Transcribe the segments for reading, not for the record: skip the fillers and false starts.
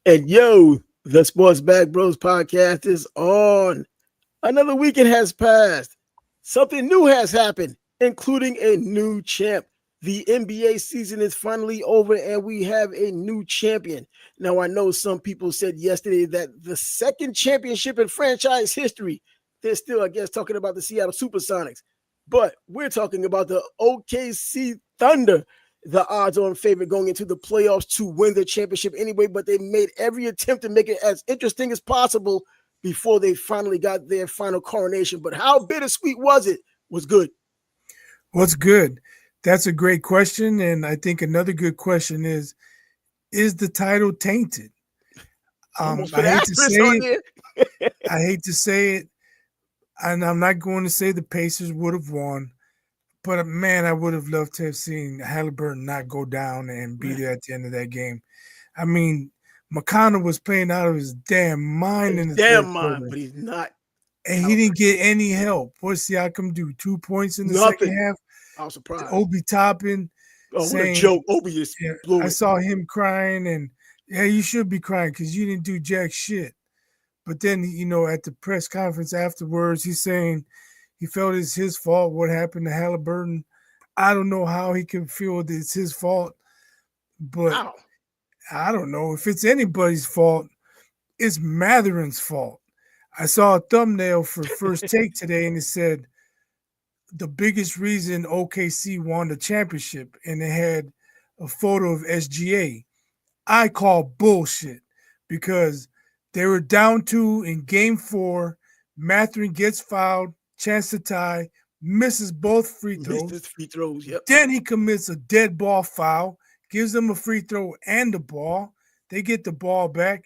And yo, the Sports Back Bros podcast is on. Another weekend has passed. Something new has happened, including a new champ. The NBA season is finally over and we have a new champion. Now, I know some people said yesterday that the second championship in franchise history, they're still, I guess, talking about the Seattle Supersonics. But we're talking about the OKC Thunder, the odds on favorite going into the playoffs to win the championship anyway, but they made every attempt to make it as interesting as possible before they finally got their final coronation. But how bittersweet was it? Was good. What's good? That's a great question. And I think another good question is the title tainted? Almost I put an hate to asterisk say on it. there. I hate to say it. And I'm not going to say the Pacers would have won. But man, I would have loved to have seen Halliburton not go down and be there at the end of that game. I mean, McConnell was playing out of his damn mind in the Damn third mind, quarter. but he's not. And he didn't get any help. What's Siakam do? 2 points in the second Nothing. half. I was surprised. Obi Toppin Oh, what a saying, joke. Obi just yeah, blew I it. saw him crying, and yeah, you should be crying because you didn't do jack shit. But then, at the press conference afterwards, he's saying he felt it's his fault what happened to Halliburton. I don't know how he can feel that it's his fault, but Wow. I don't know if it's anybody's fault. It's Matherin's fault. I saw a thumbnail for First Take today, and it said the biggest reason OKC won the championship, and it had a photo of SGA. I call bullshit because they were down 2 in game 4. Matherin gets fouled, chance to tie, misses both free Missed throws. his free throws. Yep. Then he commits a dead ball foul, gives them a free throw and the ball. They get the ball back.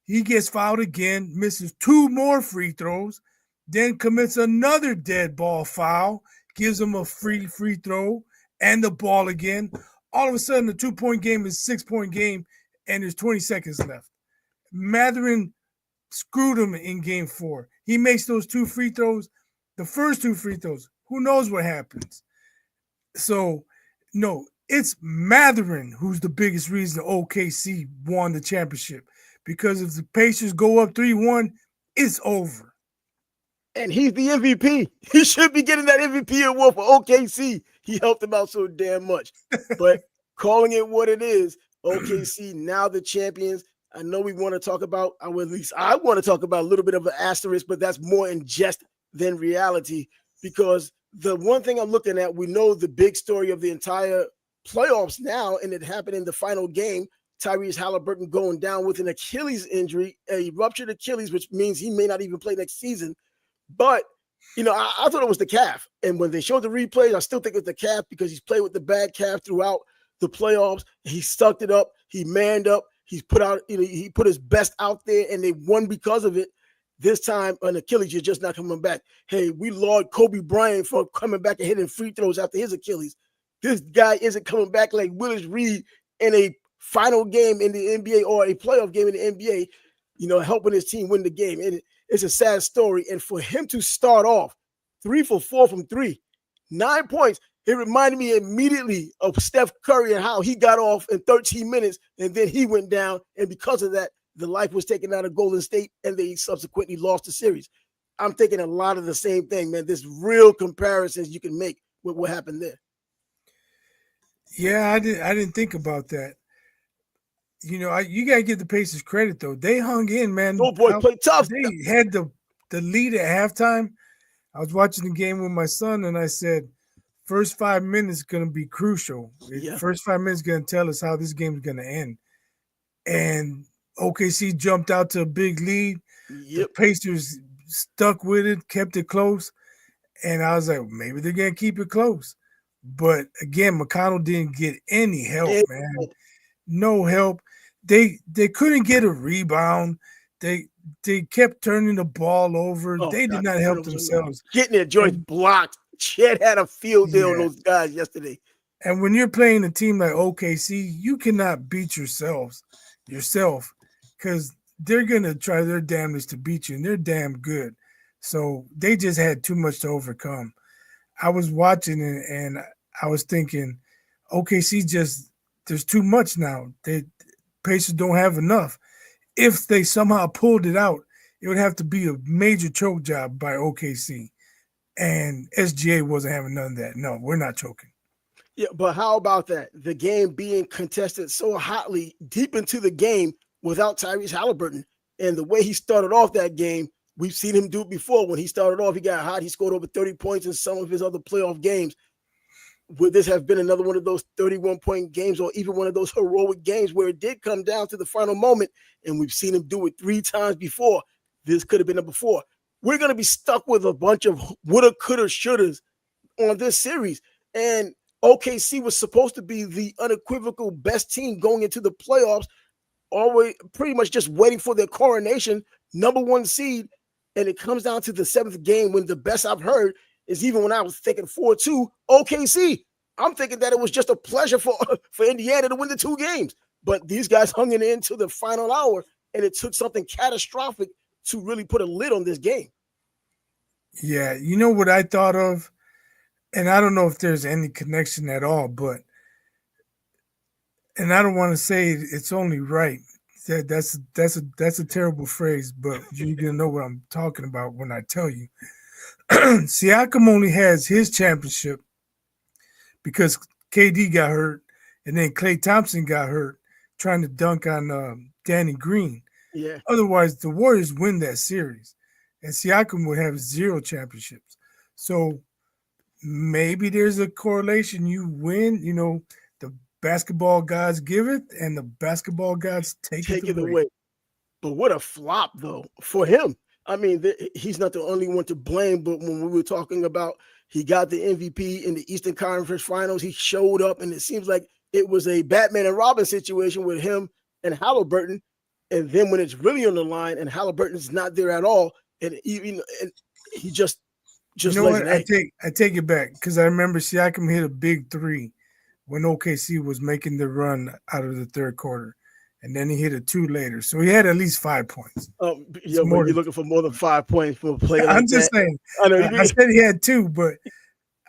He gets fouled again, misses 2 more free throws, then commits another dead ball foul, gives them a free throw and the ball again. All of a sudden, the 2-point game is 6-point game, and there's 20 seconds left. Matherin screwed him in game 4. He makes those 2 free throws, the first 2 free throws. Who knows what happens? So, no, it's Matherin who's the biggest reason OKC won the championship. Because if the Pacers go up 3-1, it's over. And he's the MVP. He should be getting that MVP award for OKC. He helped them out so damn much. But calling it what it is, OKC now the champions. I know we want to talk about, or at least I want to talk about a little bit of an asterisk, but that's more in jest than reality. Because the one thing I'm looking at, we know the big story of the entire playoffs now, and it happened in the final game. Tyrese Halliburton going down with an Achilles injury, a ruptured Achilles, which means he may not even play next season. But, I thought it was the calf. And when they showed the replays, I still think it's the calf because he's played with the bad calf throughout the playoffs. He sucked it up. He manned up. He's put out, he put his best out there and they won because of it. This time, an Achilles is just not coming back. Hey, we laud Kobe Bryant for coming back and hitting free throws after his Achilles. This guy isn't coming back like Willis Reed in a final game in the NBA or a playoff game in the NBA, helping his team win the game. And it's a sad story. And for him to start off 3 for 4 from 3, 9 points, it reminded me immediately of Steph Curry and how he got off in 13 minutes and then he went down. And because of that, the life was taken out of Golden State and they subsequently lost the series. I'm thinking a lot of the same thing, man. There's real comparisons you can make with what happened there. Yeah, I didn't think about that. You gotta give the Pacers credit though. They hung in, man. Oh boy, play tough. They had the lead at halftime. I was watching the game with my son, and I said, first 5 minutes gonna be crucial. Yeah. First 5 minutes gonna tell us how this game is gonna end. And OKC jumped out to a big lead. Yep. The Pacers stuck with it, kept it close, and I was like, maybe they're gonna keep it close. But again, McConnell didn't get any help, man. No help. They couldn't get a rebound. They kept turning the ball over. They did not help themselves. Getting their joints blocked. Chet had a field day on those guys yesterday. And when you're playing a team like OKC, you cannot beat yourself, because they're gonna try their damnedest to beat you, and they're damn good. So they just had too much to overcome. I was watching it, and I was thinking, OKC just there's too much now. Pacers don't have enough. if they somehow pulled it out, it would have to be a major choke job by OKC. And SGA wasn't having none of that. No, we're not choking. Yeah, but how about that? The game being contested so hotly deep into the game without Tyrese Halliburton. And the way he started off that game, we've seen him do it before. When he started off, he got hot. He scored over 30 points in some of his other playoff games. Would this have been another one of those 31-point games or even one of those heroic games where it did come down to the final moment? And we've seen him do it 3 times before. This could have been number 4. We're going to be stuck with a bunch of woulda, coulda, shouldas on this series. And OKC was supposed to be the unequivocal best team going into the playoffs, always pretty much just waiting for their coronation, number 1 seed. And it comes down to the 7th game when the best I've heard is even when I was thinking 4-2 OKC. I'm thinking that it was just a pleasure for Indiana to win the 2 games. But these guys hung it in to the final hour, and it took something catastrophic to really put a lid on this game. Yeah, you know what I thought of? And I don't know if there's any connection at all, but, and I don't want to say it's only right. That's a terrible phrase, but you're gonna know what I'm talking about when I tell you. Siakam only has his championship because KD got hurt, and then Klay Thompson got hurt trying to dunk on Danny Green. Yeah. Otherwise, the Warriors win that series, and Siakam would have 0 championships. So maybe there's a correlation. You win, the basketball gods give it, and the basketball gods take it away. But what a flop, though, for him. I mean, he's not the only one to blame, but when we were talking about he got the MVP in the Eastern Conference Finals, he showed up, and it seems like it was a Batman and Robin situation with him and Halliburton. And then when it's really on the line and Halliburton's not there at all, and he just you know what? I take it back because I remember Siakam hit a big 3 when OKC was making the run out of the 3rd quarter. And then he hit a 2 later. So he had at least 5 points. Yeah, but you're looking for more than 5 points for a player. I'm just saying. I know. I said he had 2, but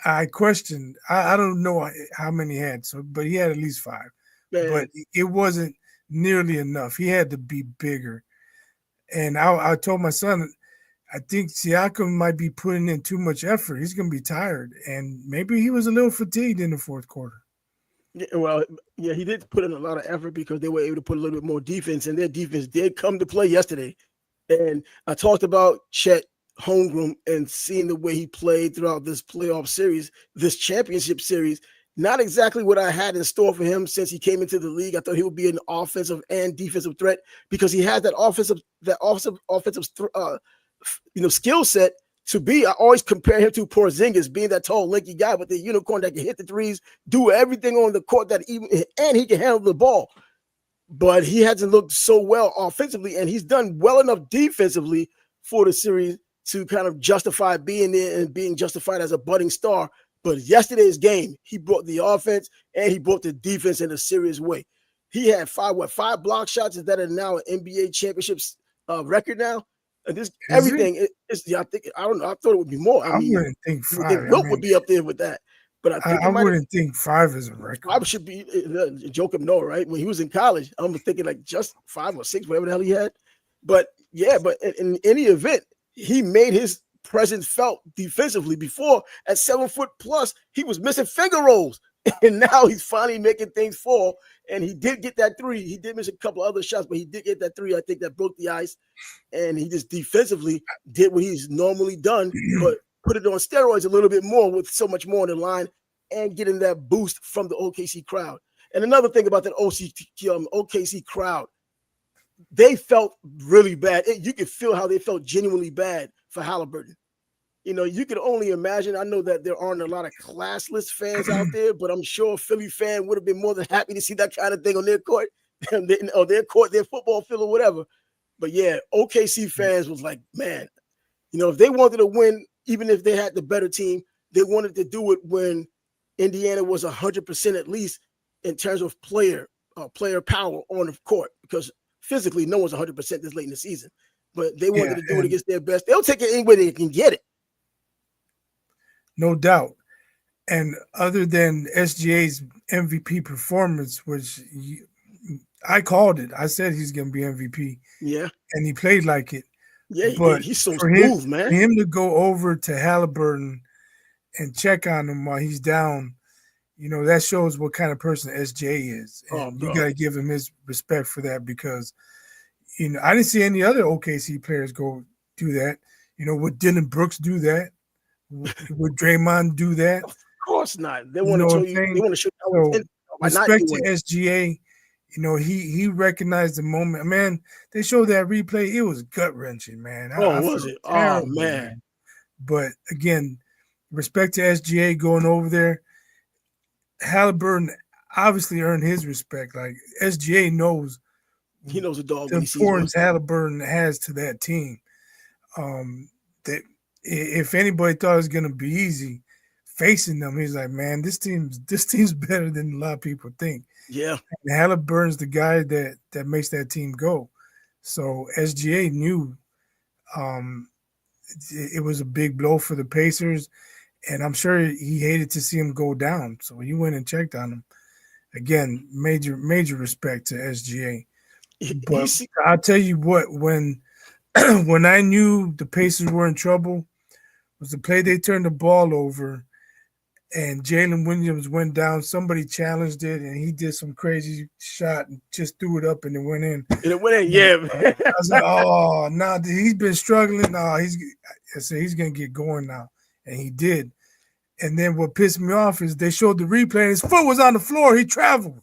I questioned. I don't know how many he had. But he had at least 5. Man. But it wasn't nearly enough. He had to be bigger. And I told my son, I think Siakam might be putting in too much effort. He's going to be tired. And maybe he was a little fatigued in the 4th quarter. Yeah, well, yeah, he did put in a lot of effort because they were able to put a little bit more defense, and their defense did come to play yesterday. And I talked about Chet Holmgren and seeing the way he played throughout this playoff series, this championship series. Not exactly what I had in store for him since he came into the league. I thought he would be an offensive and defensive threat because he had that offensive skill set. I always compare him to Porzingis, being that tall, lanky guy with the unicorn that can hit the threes, do everything on the court and he can handle the ball. But he hasn't looked so well offensively, and he's done well enough defensively for the series to kind of justify being there and being justified as a budding star. But yesterday's game, he brought the offense and he brought the defense in a serious way. He had 5 block shots that are now an NBA championships record now. And this everything is I don't know. I thought it would be more. I mean, wouldn't think 5. Wilt would be up there with that, but I wouldn't think 5 is a record. 5 should be Joakim Noah, right? When he was in college, I was thinking like just 5 or 6, whatever the hell he had. But yeah, but in any event, he made his presence felt defensively. Before at 7 foot plus, he was missing finger rolls, and now he's finally making things fall. And he did get that 3. He did miss a couple other shots, but he did get that 3. I think that broke the ice. And he just defensively did what he's normally done, but put it on steroids a little bit more with so much more on the line and getting that boost from the OKC crowd. And another thing about that OKC crowd, they felt really bad. You could feel how they felt genuinely bad for Halliburton. You could only imagine. I know that there aren't a lot of classless fans out there, but I'm sure a Philly fan would have been more than happy to see that kind of thing on their court, or their court, their football field or whatever. But yeah, OKC fans was like, man, if they wanted to win, even if they had the better team, they wanted to do it when Indiana was 100% at least in terms of player power on the court, because physically no one's 100% this late in the season. But they wanted to do it against their best. They'll take it any way they can get it. No doubt. And other than SGA's MVP performance, which I called it. I said he's going to be MVP, Yeah. and he played like it. Yeah, he But did. He's so for smooth, man. him to go over to Halliburton and check on him while he's down, that shows what kind of person SJ is. And you got to give him his respect for that because, I didn't see any other OKC players go do that. Would Dylan Brooks do that? Would Draymond do that? Of course not. They want to show you. They want to show you. So, respect to SGA. He recognized the moment. Man, they showed that replay. It was gut wrenching, man. Was it? Terrible, oh man. But again, respect to SGA going over there. Halliburton obviously earned his respect. Like SGA knows. He knows the dog. The importance Halliburton has to that team. That if anybody thought it was going to be easy facing them, he's like, man, this team's better than a lot of people think. Yeah, and Halliburton's the guy that makes that team go. So SGA knew it was a big blow for the Pacers, and I'm sure he hated to see him go down. So he went and checked on him. Again, major respect to SGA. But I'll tell you what, when I knew the Pacers were in trouble, was the play they turned the ball over and Jalen Williams went down. Somebody challenged it, and he did some crazy shot and just threw it up, and it went in. And it went in, yeah. Man. I was like, oh, no, he's been struggling. No, I said he's going to get going now, and he did. And then what pissed me off is they showed the replay, and his foot was on the floor. He traveled.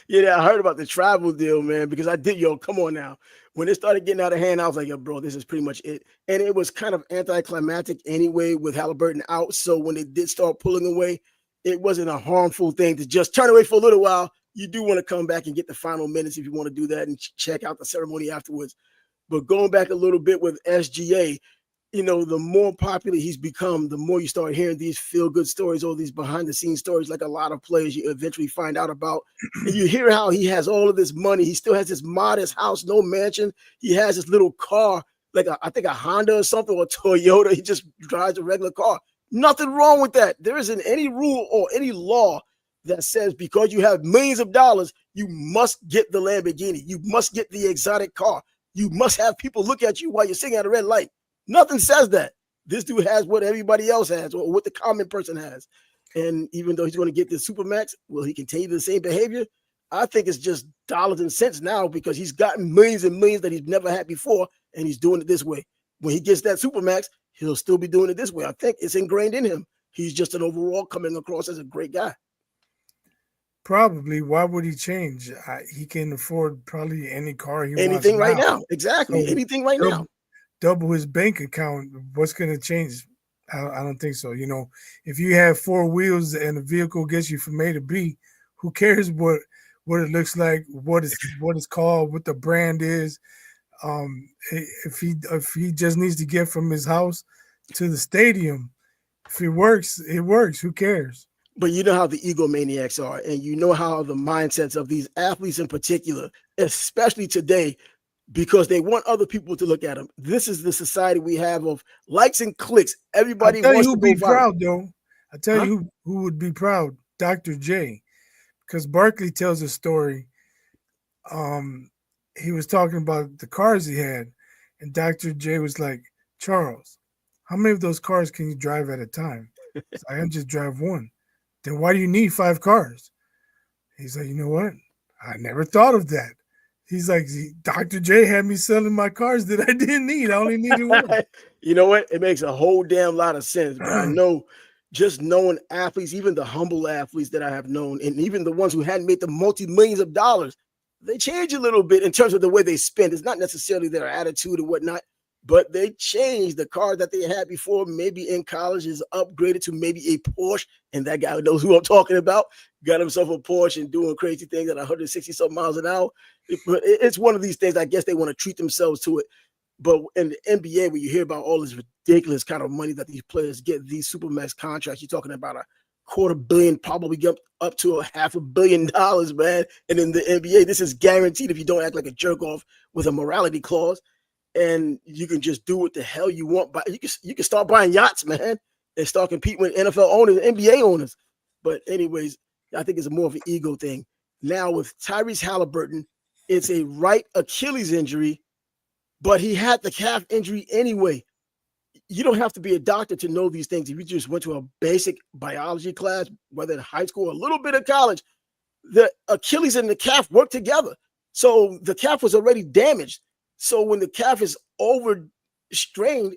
Yeah, I heard about the travel deal, man, because come on now. When it started getting out of hand, I was like, yo, bro, this is pretty much it. And it was kind of anticlimactic anyway with Halliburton out. So when they did start pulling away, it wasn't a harmful thing to just turn away for a little while. You do want to come back and get the final minutes if you want to do that and check out the ceremony afterwards. But going back a little bit with SGA, the more popular he's become, the more you start hearing these feel-good stories, all these behind-the-scenes stories, like a lot of players you eventually find out about. And you hear how he has all of this money. He still has this modest house, no mansion. He has this little car, like I think a Honda or something, or a Toyota. He just drives a regular car. Nothing wrong with that. There isn't any rule or any law that says because you have millions of dollars, you must get the Lamborghini. You must get the exotic car. You must have people look at you while you're sitting at a red light. Nothing says that. This dude has what everybody else has or what the common person has. And even though he's going to get this Supermax, will he continue the same behavior? I think it's just dollars and cents now because he's gotten millions and millions that he's never had before, and he's doing it this way. When he gets that Supermax, he'll still be doing it this way. I think it's ingrained in him. He's just an overall coming across as a great guy. Probably. Why would he change? He can afford probably any car he wants. Anything right now. Exactly. So anything right now. Double his bank account. What's going to change? I don't think so. If you have four wheels and a vehicle gets you from A to B, who cares what it looks like, what it's called, what the brand is? If he just needs to get from his house to the stadium, if it works, it works. Who cares? But you know how the egomaniacs are, and you know how the mindsets of these athletes in particular, especially today, because they want other people to look at them. This is the society we have of likes and clicks. Everybody wants to be proud, though. I tell you who would be proud, Dr. J, because Barkley tells a story. He was talking about the cars he had, and Dr. J was like, Charles, how many of those cars can you drive at a time? I can just drive one. Then why do you need 5 cars? He's like, you know what? I never thought of that. He's like, Dr. J had me selling my cars that I didn't need. I only needed one. You know what? It makes a whole damn lot of sense. But I know just knowing athletes, even the humble athletes that I have known, and even the ones who hadn't made the multi-millions of dollars, they change a little bit in terms of the way they spend. It's not necessarily their attitude or whatnot, but they change. The car that they had before, maybe in college, is upgraded to maybe a Porsche. And that guy knows who I'm talking about. Got himself a Porsche and doing crazy things at 160-something miles an hour. It's one of these things. I guess they want to treat themselves to it. But in the NBA, when you hear about all this ridiculous kind of money that these players get, these Supermax contracts, you're talking about $250 million, probably up to $500 million, man. And in the NBA, this is guaranteed if you don't act like a jerk off with a morality clause. And you can just do what the hell you want. But you can start buying yachts, man, and start competing with NFL owners, NBA owners. But anyways, I think it's more of an ego thing. Now with Tyrese Halliburton, it's a right Achilles injury, but he had the calf injury anyway. You don't have to be a doctor to know these things. If you just went to a basic biology class, whether in high school or a little bit of college, the Achilles and the calf work together. So the calf was already damaged. So when the calf is overstrained,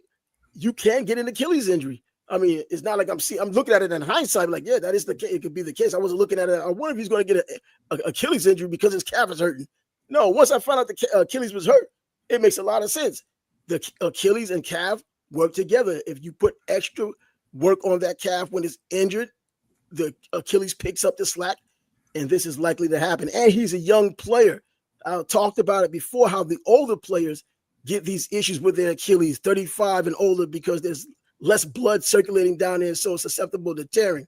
you can get an Achilles injury. I mean, it's not like I'm looking at it in hindsight, like, yeah, that is the case. It could be the case. I wasn't looking at it. I wonder if he's going to get an Achilles injury because his calf is hurting. No, once I found out the Achilles was hurt, it makes a lot of sense. The Achilles and calf work together. If you put extra work on that calf when it's injured, the Achilles picks up the slack, and this is likely to happen. And he's a young player. I talked about it before, how the older players get these issues with their Achilles, 35 and older, because there's less blood circulating down there, so susceptible to tearing.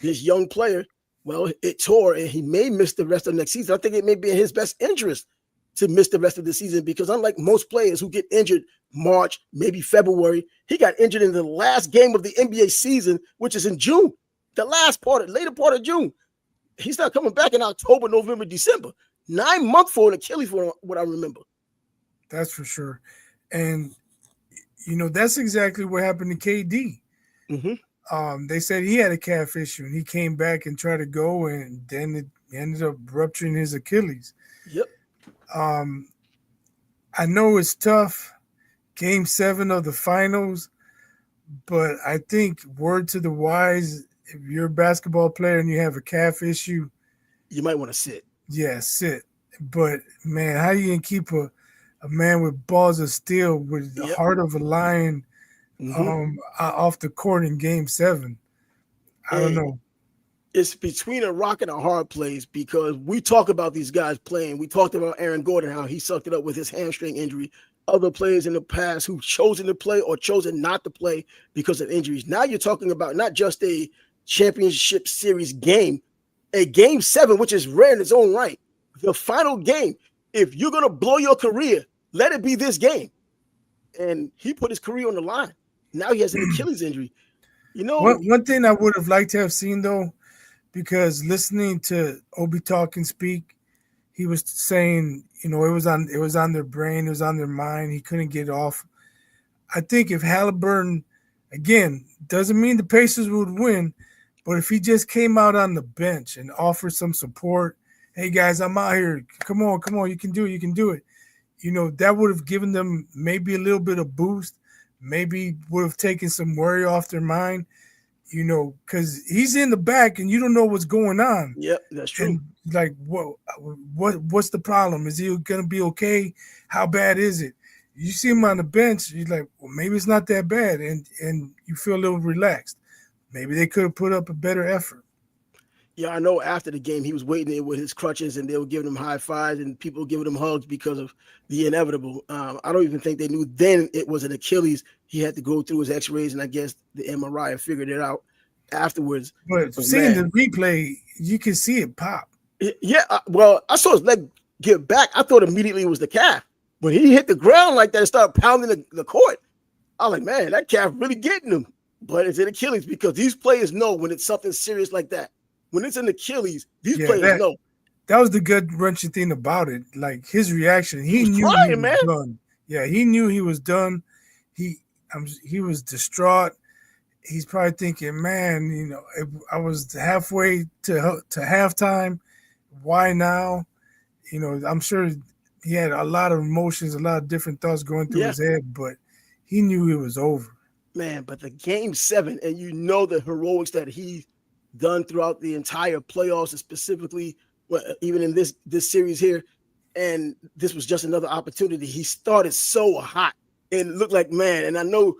This young player, well, it tore, and he may miss the rest of next season. I think it may be in his best interest to miss the rest of the season, because unlike most players who get injured March, maybe February, he got injured in the last game of the NBA season, which is in June, the later part of June. He's not coming back in October, November, December. 9 months for an Achilles, for what I remember. That's for sure. And that's exactly what happened to KD. Mm-hmm. They said he had a calf issue, and he came back and tried to go, and then it ended up rupturing his Achilles. Yep. I know it's tough, Game 7 of the finals, but I think word to the wise, if you're a basketball player and you have a calf issue, you might want to sit. Yeah, sit. But, man, how you going to keep a man with balls of steel with the heart of a lion off the court in Game 7? I don't know. It's between a rock and a hard place, because we talk about these guys playing. We talked about Aaron Gordon, how he sucked it up with his hamstring injury. Other players in the past who've chosen to play or chosen not to play because of injuries. Now you're talking about not just a championship series game, a Game 7, which is rare in its own right. The final game. If you're going to blow your career, let it be this game. And he put his career on the line. Now he has an Achilles injury. One thing I would have liked to have seen, though, because listening to Obi talk and speak, he was saying, it was on their brain, it was on their mind. He couldn't get off. I think if Halliburton, again, doesn't mean the Pacers would win, but if he just came out on the bench and offered some support, hey guys, I'm out here. Come on, you can do it. That would have given them maybe a little bit of boost, maybe would have taken some worry off their mind. Because he's in the back and you don't know what's going on. Yep, that's true. And like, what's the problem? Is he gonna be okay? How bad is it? You see him on the bench, you're like, well, maybe it's not that bad, and you feel a little relaxed. Maybe they could have put up a better effort. Yeah, I know after the game he was waiting there with his crutches, and they were giving him high fives and people giving him hugs because of the inevitable. I don't even think they knew then it was an Achilles. He had to go through his x-rays, and I guess the MRI figured it out afterwards. But seeing the replay, you can see it pop. Yeah, well, I saw his leg get back. I thought immediately it was the calf. When he hit the ground like that and started pounding the court, I was like, man, that calf really getting him. But it's an Achilles, because these players know when it's something serious like that. When it's an Achilles, these players know. That was the gut-wrenching thing about it. Like, his reaction, he knew he was done. Yeah, he knew he was done. He was distraught. He's probably thinking, man, I was halfway to halftime. Why now? I'm sure he had a lot of emotions, a lot of different thoughts going through his head, but he knew it was over. Man, but the Game 7, and the heroics that he's done throughout the entire playoffs, and specifically even in this series here, and this was just another opportunity. He started so hot and looked like, man, and I know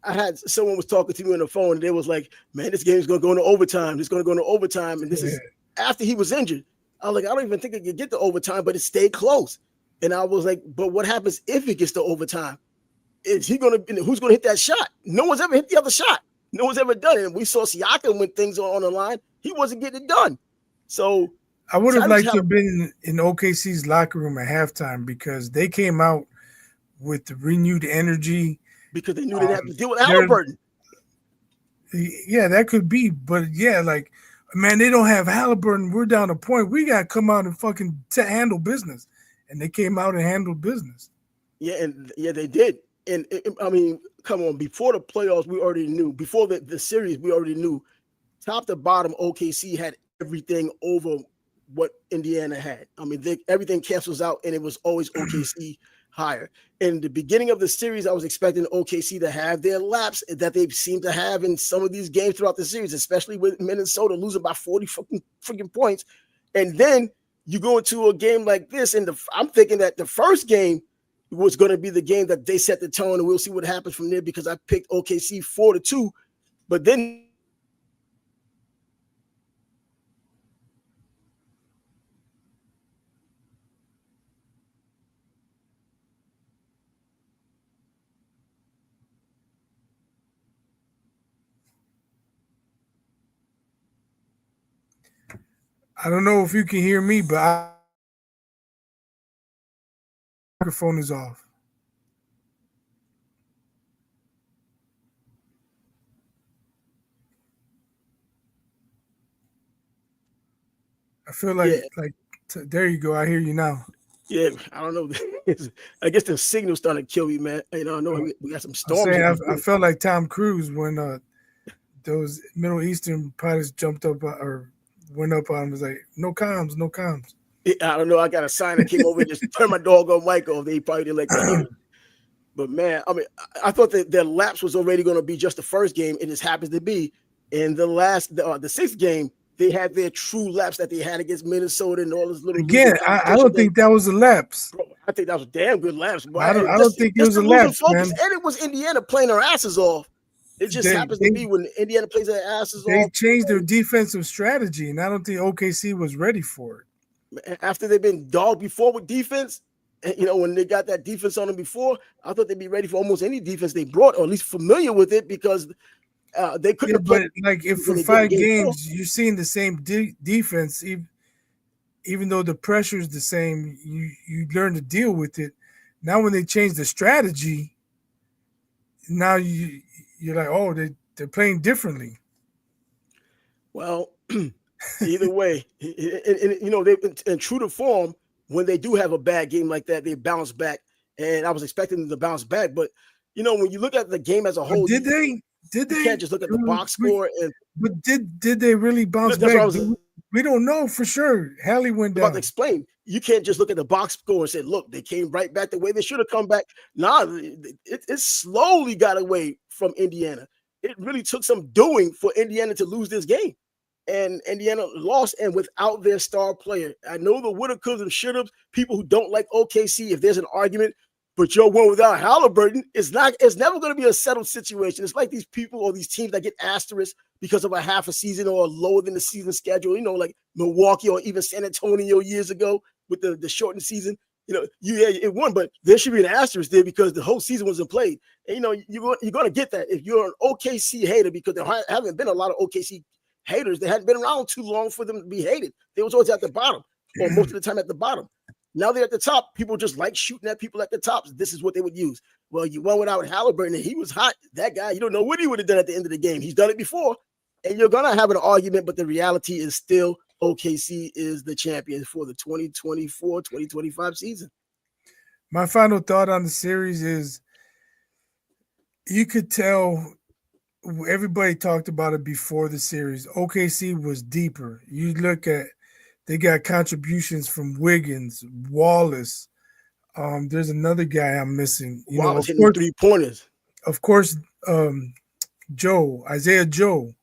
I had someone was talking to me on the phone, and they was like, man, this game is going to go into overtime. It's going to go into overtime, and this is after he was injured. I was like, I don't even think it could get to overtime, but it stayed close. And I was like, but what happens if it gets to overtime? Who's going to hit that shot? No one's ever hit the other shot. No one's ever done it. And we saw Siakam when things are on the line. He wasn't getting it done. So I would have liked to have been in OKC's locker room at halftime, because they came out with the renewed energy. Because they knew they'd have to deal with Halliburton. Yeah, that could be. But, yeah, like, Man, they don't have Halliburton. We're down a point. We got to come out and fucking handle business. And they came out and handled business. Yeah, and yeah, they did. And I mean, come on, before the playoffs, we already knew. Before the series, we already knew. Top to bottom, OKC had everything over what Indiana had. I mean, everything cancels out, and it was always OKC higher. In the beginning of the series, I was expecting OKC to have their laps that they seem to have in some of these games throughout the series, especially with Minnesota losing by 40 freaking points. And then you go into a game like this, and I'm thinking that the first game was going to be the game that they set the tone, and we'll see what happens from there because I picked OKC 4-2. But then I don't know if you can hear me, but my microphone is off. I feel like there you go. I hear you now. Yeah, I don't know. I guess the signal's starting to kill you, man. You know, I know we got some storms. I felt like Tom Cruise when those Middle Eastern pilots jumped up or went up on him. Was like, no comms, no comms. I don't know. I got a sign that came over and just turned my doggone mic off. They probably didn't like that. But man, I mean, I thought that their lapse was already going to be just the first game. It just happens to be in the sixth game. They had their true lapse that they had against Minnesota and all this little. Again, I don't think that was a lapse. Bro, I think that was a damn good lapse. I don't think it was a lapse, man. And it was Indiana playing their asses off. It just happens to be when Indiana plays their asses off. They changed their defensive strategy, and I don't think OKC was ready for it. After they've been dogged before with defense, you know, when they got that defense on them before, I thought they'd be ready for almost any defense they brought, or at least familiar with it, because they couldn't. Yeah, but like if for 5 games you're seeing the same defense, even though the pressure is the same, you learn to deal with it. Now when they change the strategy, now you're like, oh, they're playing differently. Well, either way, and you know, they've been in true to form. When they do have a bad game like that, they bounce back, and I was expecting them to bounce back. But you know, when you look at the game as a whole, did they? You can't just look at the box score. But did they really bounce back? We don't know for sure. Hallie went down. I'm about to explain. You can't just look at the box score and say, look, they came right back the way they should have come back. Nah, it slowly got away from Indiana. It really took some doing for Indiana to lose this game. And Indiana lost, and without their star player. I know the woulda, coulda, and shoulda, people who don't like OKC, if there's an argument, but your one without Halliburton, it's never going to be a settled situation. It's like these people or these teams that get asterisks because of a half a season or lower than the season schedule, you know, like Milwaukee or even San Antonio years ago with the shortened season. You know, it won, but there should be an asterisk there because the whole season wasn't played. And, you know, you're going to get that if you're an OKC hater, because there haven't been a lot of OKC haters. They hadn't been around too long for them to be hated. They was always at the bottom, or most of the time at the bottom. Now they're at the top. People just like shooting at people at the tops. This is what they would use. Well, you went without Halliburton, and he was hot. That guy, you don't know what he would have done at the end of the game. He's done it before, and you're going to have an argument, but the reality is still OKC is the champion for the 2024-2025 season. My final thought on the series is you could tell everybody talked about it before the series. OKC was deeper. You look at they got contributions from Wiggins, Wallace. There's another guy I'm missing. Wallace hitting 3-pointers. Of course, Isaiah Joe,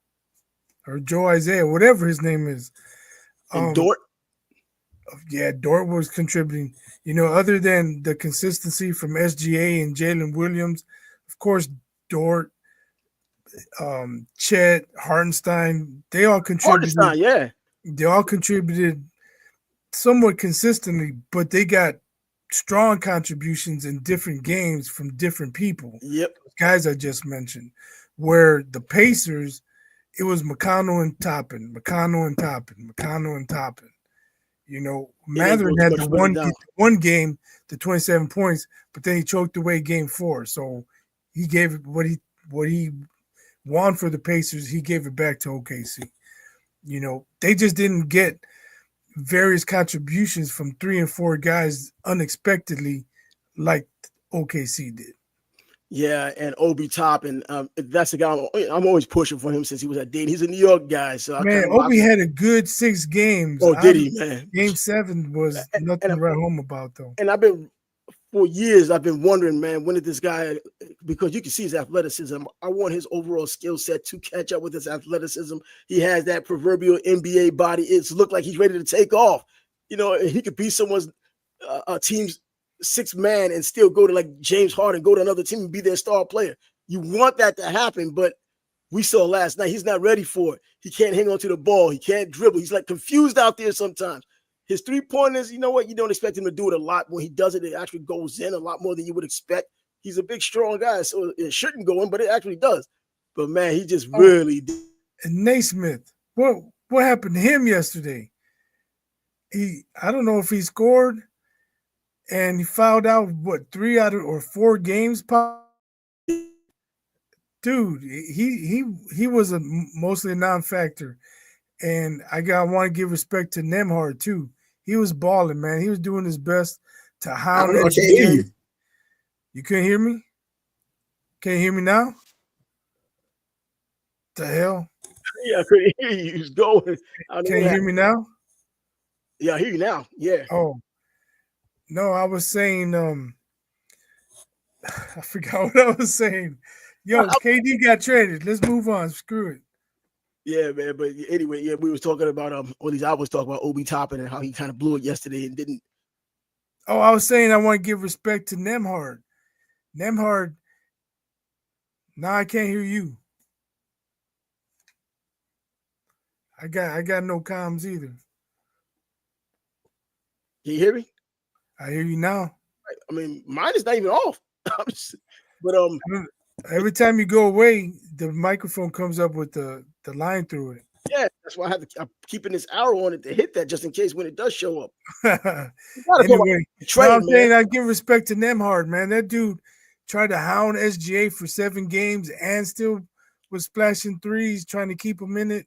whatever his name is. And Dort. Yeah, Dort was contributing. You know, other than the consistency from SGA and Jalen Williams, of course, Dort, Chet, Hartenstein, they all contributed. Yeah. They all contributed somewhat consistently, but they got strong contributions in different games from different people. Yep. Guys I just mentioned, where the Pacers, it was McConnell and Toppin. You know, Mathurin had the one game, the 27 points, but then he choked away game 4. So he gave what he won for the Pacers, he gave it back to OKC. They just didn't get various contributions from 3 and 4 guys unexpectedly like OKC did. Yeah, and Obi Toppin, that's the guy I'm always pushing for him since he was at Dayton. He's a New York guy, so I Man, Obi had a good 6 games. Oh, did he, man? Game 7 was nothing to write home about, though. And for years, I've been wondering, man, when did this guy, because you can see his athleticism. I want his overall skill set to catch up with his athleticism. He has that proverbial NBA body. It's looked like he's ready to take off. He could be someone's team's 6th man and still go to like James Harden, go to another team and be their star player. You want that to happen, but we saw last night he's not ready for it. He can't hang on to the ball. He can't dribble. He's like confused out there sometimes. His 3-pointers, you know what? You don't expect him to do it a lot. When he does it, it actually goes in a lot more than you would expect. He's a big, strong guy, so it shouldn't go in, but it actually does. But man, he just really did. And Naismith, what happened to him yesterday? I don't know if he scored, and he fouled out 3 out of 4 games. Dude, he was mostly a non-factor. And I want to give respect to Nembhard too. He was balling, man. He was doing his best to hound it. You couldn't hear me? Can't hear me now? The hell? Yeah, I couldn't hear you. He was going. Can you hear me now? Yeah, I hear you now. Yeah. Oh. No, I was saying, I forgot what I was saying. Yo, KD got traded. Let's move on. Screw it. Yeah, man. But anyway, yeah, we was talking about I was talking about Obi Toppin and how he kind of blew it yesterday and didn't. Oh, I was saying I want to give respect to Nembhard. Nembhard. Now I can't hear you. I got no comms either. Can you hear me? I hear you now. I mean, mine is not even off. But every time you go away, the microphone comes up with the line through it. Yeah, that's why I'm keeping this arrow on it to hit that just in case when it does show up. Anyway, I'm saying I give respect to Nembhard, man. That dude tried to hound SGA for 7 games and still was splashing threes, trying to keep him in it.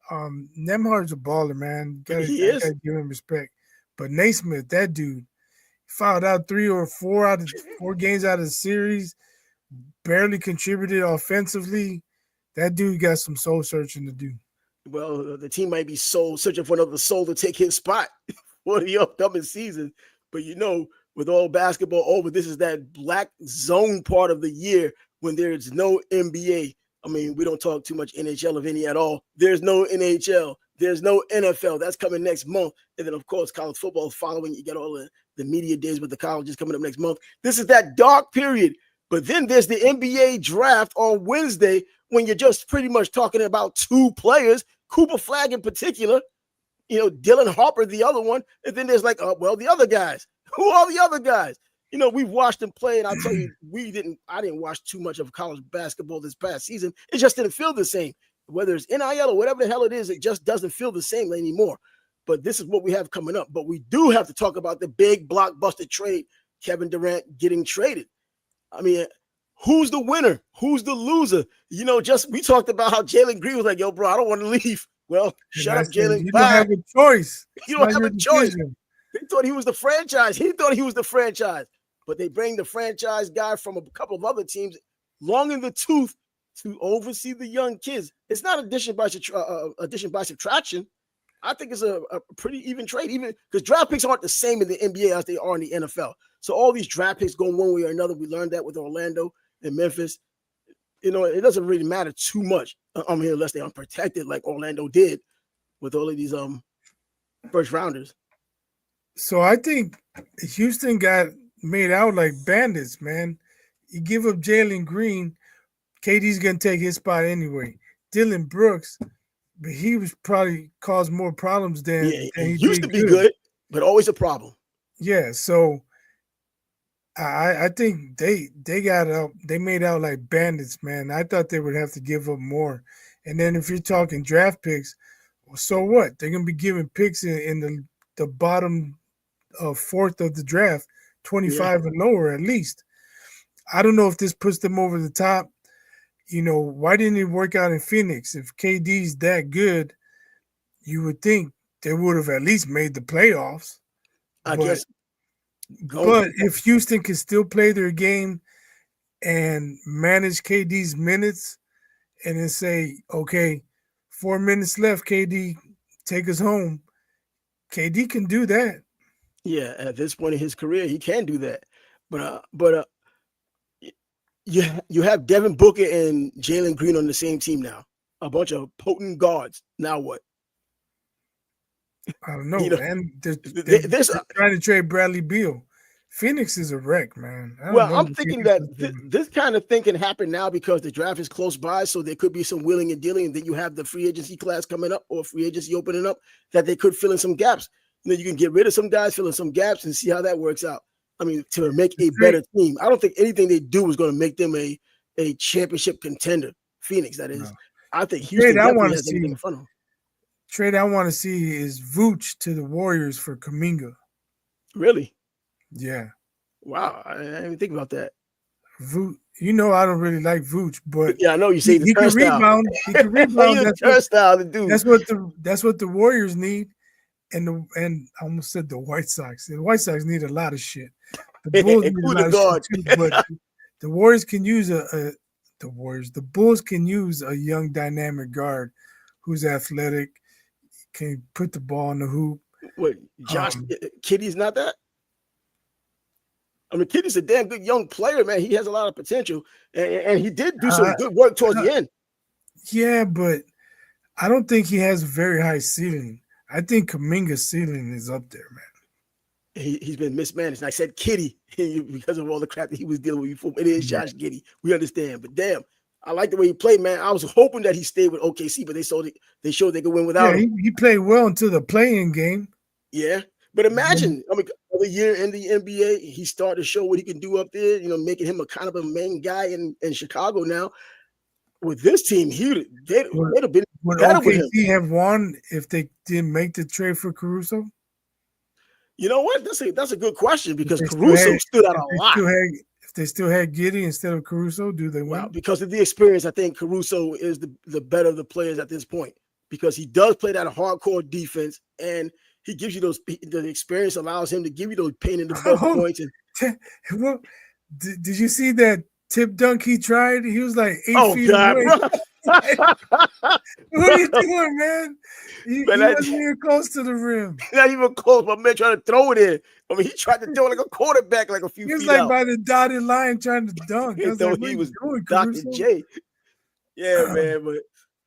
Nembhard's a baller, man. Gotta give him respect. But Naismith, that dude, fouled out 3 or 4 out of 4 games out of the series, barely contributed offensively. That dude got some soul searching to do. Well, the team might be searching for another soul to take his spot for the upcoming season. But with all basketball over, this is that black zone part of the year when there is no NBA. I mean, we don't talk too much NHL, of any at all. There's no NHL. There's no NFL. That's coming next month. And then, of course, college football is following. You get all the media days with the colleges coming up next month. This is that dark period. But then there's the NBA draft on Wednesday when you're just pretty much talking about 2 players, Cooper Flagg in particular, Dylan Harper, the other one. And then there's the other guys. Who are the other guys? We've watched them play, and I'll tell you, I didn't watch too much of college basketball this past season. It just didn't feel the same. Whether it's NIL or whatever the hell it is, it just doesn't feel the same anymore. But this is what we have coming up. But we do have to talk about the big blockbuster trade, Kevin Durant getting traded. I mean, who's the winner? Who's the loser? We talked about how Jalen Green was like, yo, bro, I don't want to leave. Well, shut up, Jalen. You don't have a choice. You don't have a choice. They thought he was the franchise. He thought he was the franchise. But they bring the franchise guy from a couple of other teams, long in the tooth, to oversee the young kids. It's not addition by subtraction. I think it's a pretty even trade, even because draft picks aren't the same in the NBA as they are in the NFL. So all these draft picks go one way or another. We learned that with Orlando and Memphis. It doesn't really matter too much. Unless they're unprotected like Orlando did with all of these first rounders. So I think Houston got made out like bandits, man. You give up Jalen Green, KD's going to take his spot anyway. Dylan Brooks, but he was probably caused more problems than he used to be good, but always a problem. Yeah, so I think they made out like bandits, man. I thought they would have to give up more. And then if you're talking draft picks, well, so what? They're going to be giving picks in the bottom fourth of the draft, 25 and lower at least. I don't know if this puts them over the top. Why didn't it work out in Phoenix? If KD's that good, you would think they would have at least made the playoffs. I But, guess. but if Houston can still play their game and manage KD's minutes and then say, okay, 4 minutes left, KD, take us home. KD can do that. Yeah, at this point in his career, he can do that. But you have Devin Booker and Jalen Green on the same team now. A bunch of potent guards. Now what? I don't know, You know, man. They're trying to trade Bradley Beal. Phoenix is a wreck, man. I'm thinking that this kind of thing can happen now because the draft is close by, so there could be some willing and dealing, and then you have the free agency class coming up or free agency opening up that they could fill in some gaps. You can get rid of some guys, fill in some gaps, and see how that works out. I mean, to make a better team. I don't think anything they do is going to make them a championship contender. Phoenix, that is. No. I think Houston definitely has everything in front of them. Trade I want to see is Vooch to the Warriors for Kuminga. Really? Yeah. Wow, I didn't even think about that. Vooch, I don't really like Vooch, but yeah, I know you say he can rebound. He can rebound. That's what the Warriors need. And I almost said the White Sox. The White Sox need a lot of shit. The Bulls need a lot of shit too, but the Warriors can use the Bulls can use a young dynamic guard who's athletic, can put the ball in the hoop. Wait, Josh Kiddie's not that? I mean, Kiddie's a damn good young player, man. He has a lot of potential, and he did do some good work towards the end. Yeah, but I don't think he has a very high ceiling. I think Kuminga's ceiling is up there, man. He's been mismanaged. And I said Kiddie because of all the crap that he was dealing with before. It is Josh Giddey. We understand. But damn, I like the way he played, man. I was hoping that he stayed with OKC, but they showed they could win without him. He played well until the play-in game. Yeah. But imagine, another year in the NBA, he started to show what he can do up there, making him a kind of a main guy in Chicago now. With this team, they'd have been would better OKC with him. Have won if they didn't make the trade for Caruso? You know what? That's a good question because Caruso stood out a lot. If they still had Giddey instead of Caruso, do they win? Well, because of the experience, I think Caruso is the better of the players at this point because he does play that hardcore defense and he gives you the experience allows him to give you those pain in the butt points. Well, did you see that tip dunk he tried? He was like 8 feet away. What are you doing, man? He wasn't even close to the rim. Not even close. My man trying to throw it in. I mean, he tried to throw it like a quarterback, like a few feet out. He was like by the dotted line trying to dunk. He thought he was doing, Dr. J. Yeah, man. But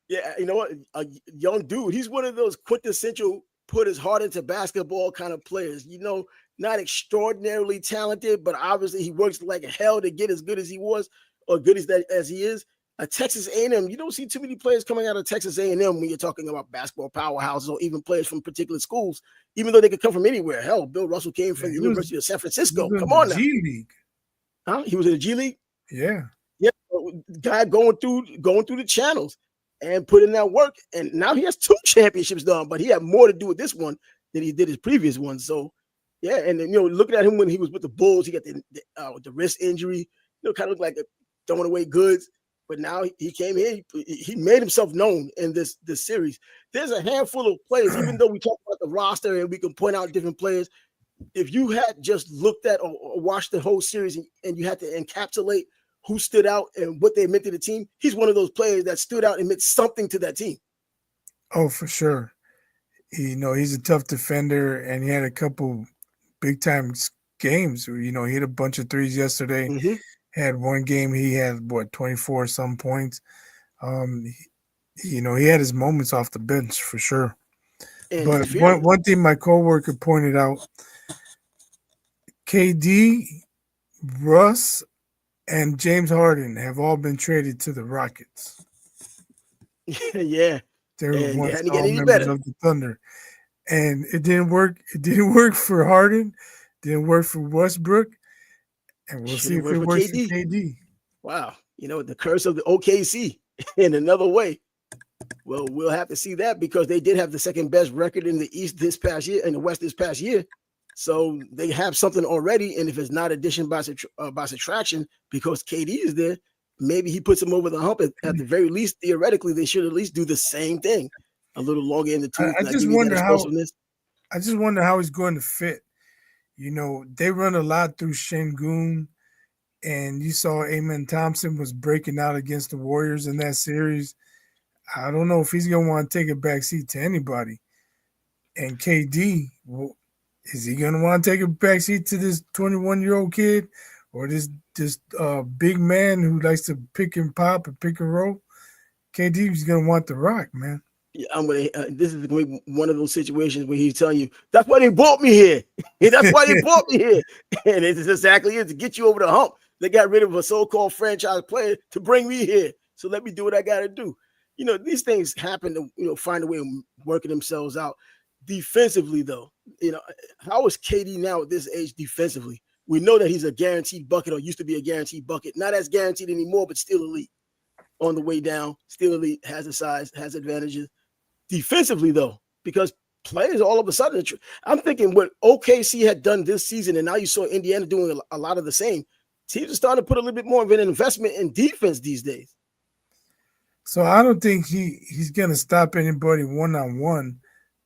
yeah, you know what? A young dude. He's one of those quintessential put his heart into basketball kind of players. Not extraordinarily talented, but obviously he works like hell to get as good as he was or good as he is. Texas A&M, you don't see too many players coming out of Texas A&M when you're talking about basketball powerhouses or even players from particular schools, even though they could come from anywhere. Hell, Bill Russell came from the University of San Francisco. Come on now. G League. Huh? He was in the G League? Yeah. Yeah. Guy going through the channels and putting that work. And now he has 2 championships done, but he had more to do with this one than he did his previous one. So, yeah. And then, looking at him when he was with the Bulls, he got the wrist injury, kind of looked like throwing away goods. But now he came here, he made himself known in this series. There's a handful of players, even though we talk about the roster and we can point out different players. If you had just looked at or watched the whole series and you had to encapsulate who stood out and what they meant to the team, he's one of those players that stood out and meant something to that team. Oh, for sure. He's a tough defender, and he had a couple big-time games. He hit a bunch of threes yesterday. Mm-hmm. Had one game he had 24 some points. He had his moments off the bench for sure. And but one thing my coworker pointed out, KD, Russ, and James Harden have all been traded to the Rockets. Yeah. They were once all members of the Thunder. And it didn't work. It didn't work for Harden. Didn't work for Westbrook. And we'll see if it works for KD. Wow. The curse of the OKC in another way. Well, we'll have to see that because they did have the second best record in the East this past year, in the West this past year. So they have something already. And if it's not addition by subtraction, because KD is there, maybe he puts them over the hump. At the very least, theoretically, they should at least do the same thing. a little longer in the tooth, I not just giving you that wonder how explosiveness. I just wonder how he's going to fit. You know, they run a lot through Şengün, and you saw Amen Thompson was breaking out against the Warriors in that series. I don't know if he's going to want to take a backseat to anybody. And KD, well, is he going to want to take a backseat to this 21-year-old kid or this big man who likes to pick and pop and pick and roll? KD is going to want the rock, man. Yeah, I'm gonna. This is gonna be one of those situations where he's telling you, "That's why they brought me here. That's why they brought me here." And it's exactly it, to get you over the hump. They got rid of a so-called franchise player to bring me here. So let me do what I got to do. You know, these things happen to, you know, find a way of working themselves out. Defensively, though, you know, how is KD now at this age defensively? We know that he's a guaranteed bucket, or used to be a guaranteed bucket. Not as guaranteed anymore, but still elite. On the way down, still elite, has the size, has advantages. Defensively, though, because players all of a sudden, I'm thinking what OKC had done this season, and now you saw Indiana doing a lot of the same. Teams are starting to put a little bit more of an investment in defense these days. So I don't think he's going to stop anybody one-on-one,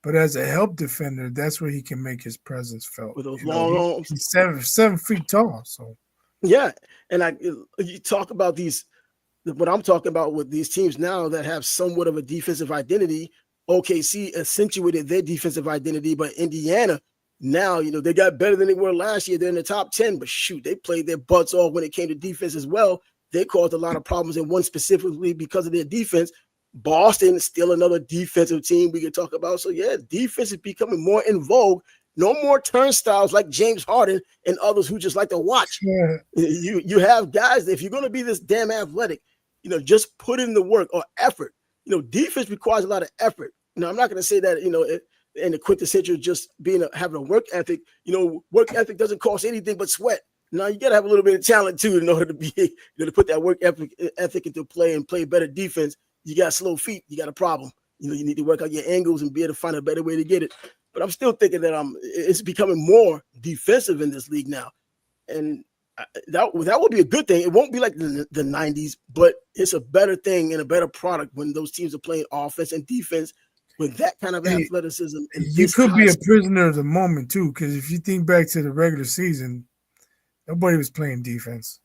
but as a help defender, that's where he can make his presence felt. With those long arms. He's 7 feet tall. So yeah, and you talk about these, what I'm talking about with these teams now that have somewhat of a defensive identity. OKC accentuated their defensive identity, but Indiana now, you know, they got better than they were last year. They're in the top 10, but shoot, they played their butts off when it came to defense as well. They caused a lot of problems, and one specifically because of their defense. Boston is still another defensive team we can talk about. So yeah, defense is becoming more in vogue. No more turnstiles like James Harden and others who just like to watch. yeah. You have guys, if you're going to be this damn athletic, you know, just put in the work or effort. You know, defense requires a lot of effort. Now, I'm not going to say that, you know, in the quintessential just having a work ethic. You know, work ethic doesn't cost anything but sweat. Now, you got to have a little bit of talent, too, in order to be, you know, to put that work ethic into play and play better defense. You got slow feet, you got a problem. You know, you need to work out your angles and be able to find a better way to get it. But I'm still thinking that it's becoming more defensive in this league now. And that would be a good thing. It won't be like the 90s, but it's a better thing and a better product when those teams are playing offense and defense with that kind of athleticism. And you could be a prisoner of the moment, too, because if you think back to the regular season, nobody was playing defense.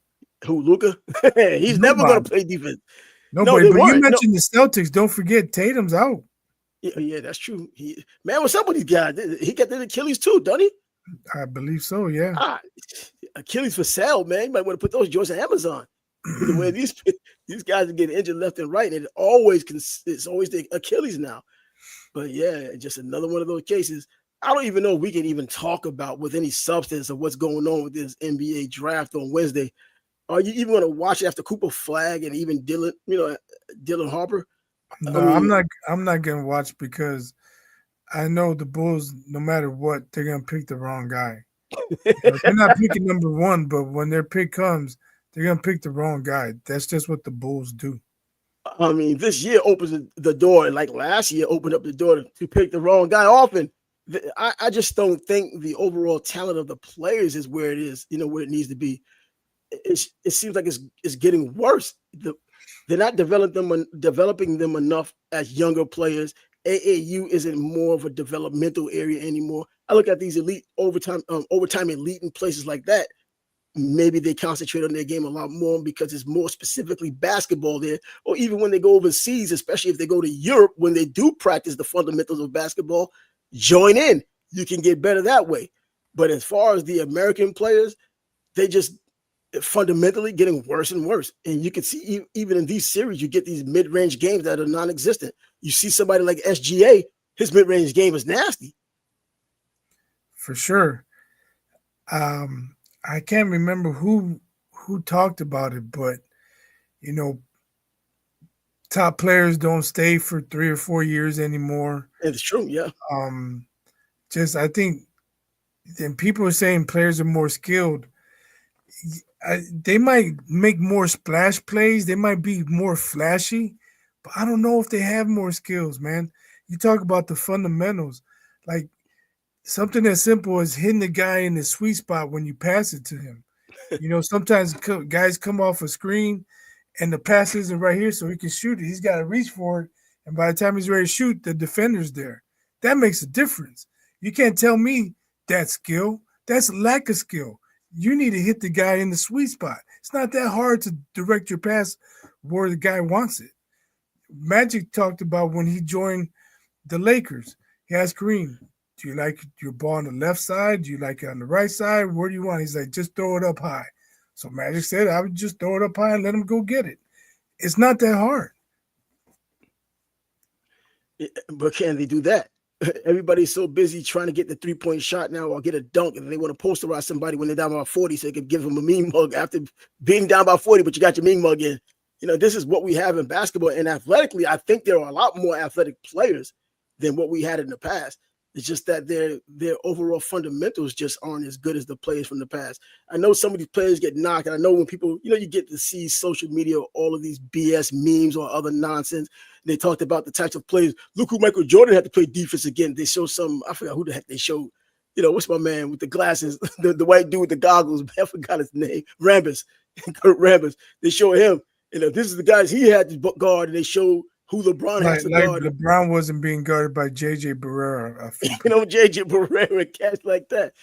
Who, Luka? He's never going to play defense. Nobody. But you mentioned the Celtics. Don't forget Tatum's out. Yeah, that's true. Man, what's up with these guys? He got the Achilles too, doesn't he? I believe so, yeah. Achilles for sale, man. You might want to put those joints on Amazon. The way these guys are getting injured left and right, and it's always the Achilles now. But yeah, just another one of those cases. I don't even know if we can even talk about with any substance of what's going on with this NBA draft on Wednesday. Are you even going to watch after Cooper Flag and even Dylan Harper? No, I'm not going to watch because I know the Bulls, no matter what, they're going to pick the wrong guy. They're not picking number one, but when their pick comes, they're going to pick the wrong guy. That's just what the Bulls do. I mean, this year opens the door, like last year opened up the door to pick the wrong guy often. I just don't think the overall talent of the players is where it is, where it needs to be. It seems like it's getting worse. They're not developing them enough as younger players. AAU isn't more of a developmental area anymore. I look at these elite overtime elite in places like that. Maybe they concentrate on their game a lot more because it's more specifically basketball there. Or even when they go overseas, especially if they go to Europe, when they do practice the fundamentals of basketball, join in. You can get better that way. But as far as the American players, they just fundamentally getting worse and worse. And you can see even in these series, you get these mid-range games that are non-existent. You see somebody like SGA, his mid-range game is nasty. For sure. I can't remember who talked about it, but top players don't stay for 3 or 4 years anymore. It's true, yeah. I think, and people are saying players are more skilled. They might make more splash plays. They might be more flashy, but I don't know if they have more skills, man. You talk about the fundamentals, like something as simple as hitting the guy in the sweet spot when you pass it to him. Sometimes guys come off a screen and the pass isn't right here, so he can shoot it. He's got to reach for it, And by the time he's ready to shoot, the defender's there. That makes a difference. You can't tell me that's skill. That's lack of skill. You need to hit the guy in the sweet spot. It's not that hard to direct your pass where the guy wants it. Magic talked about when he joined the Lakers. He asked Kareem, do you like your ball on the left side? Do you like it on the right side? Where do you want it? He's like, just throw it up high. So Magic said, I would just throw it up high and let him go get it. It's not that hard. But can they do that? Everybody's so busy trying to get the 3-point shot now or get a dunk, and they want to posterize somebody when they're down by 40 so they can give them a mean mug after being down by 40, but you got your mean mug in. This is what we have in basketball. And athletically, I think there are a lot more athletic players than what we had in the past. It's just that their overall fundamentals just aren't as good as the players from the past. I know some of these players get knocked, and I know when people, you get to see social media, all of these BS memes or other nonsense. They talked about the types of players. Look who Michael Jordan had to play defense again. They show I forgot who the heck they showed. What's my man with the glasses, the white dude with the goggles? I forgot his name. Rambis, Kurt Rambis. They show him, this is the guys he had to guard, and they show who LeBron has to guard. LeBron wasn't being guarded by J.J. Barrera. J.J. Barrera, cats like that.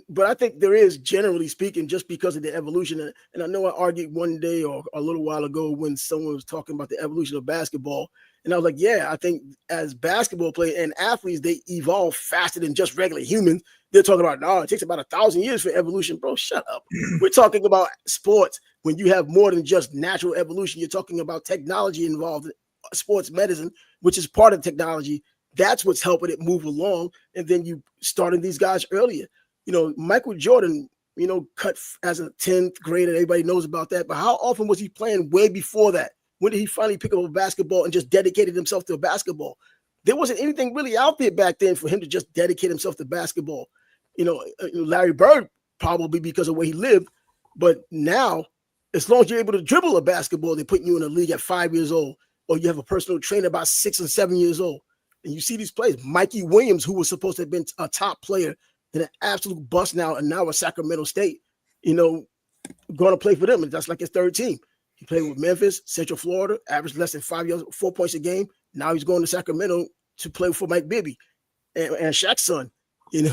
But I think there is, generally speaking, just because of the evolution. And I know I argued one day or a little while ago when someone was talking about the evolution of basketball. And I was like, yeah, I think as basketball players and athletes, they evolve faster than just regular humans. They're talking about, no, it takes about 1,000 years for evolution. Bro, shut up. We're talking about sports. When you have more than just natural evolution, you're talking about technology involved in sports medicine, which is part of technology. That's what's helping it move along. And then you started these guys earlier. Michael Jordan, cut as a 10th grader. Everybody knows about that. But how often was he playing way before that? When did he finally pick up a basketball and just dedicated himself to a basketball? There wasn't anything really out there back then for him to just dedicate himself to basketball. Larry Bird, probably because of where he lived. But now, as long as you're able to dribble a basketball, they're putting you in a league at 5 years old, or you have a personal trainer about 6 and 7 years old. And you see these players, Mikey Williams, who was supposed to have been a top player, and an absolute bust now, and now at Sacramento State, going to play for them. And that's like his third team. He played with Memphis, Central Florida, averaged less than 4 points a game. Now he's going to Sacramento to play for Mike Bibby and Shaq's son, and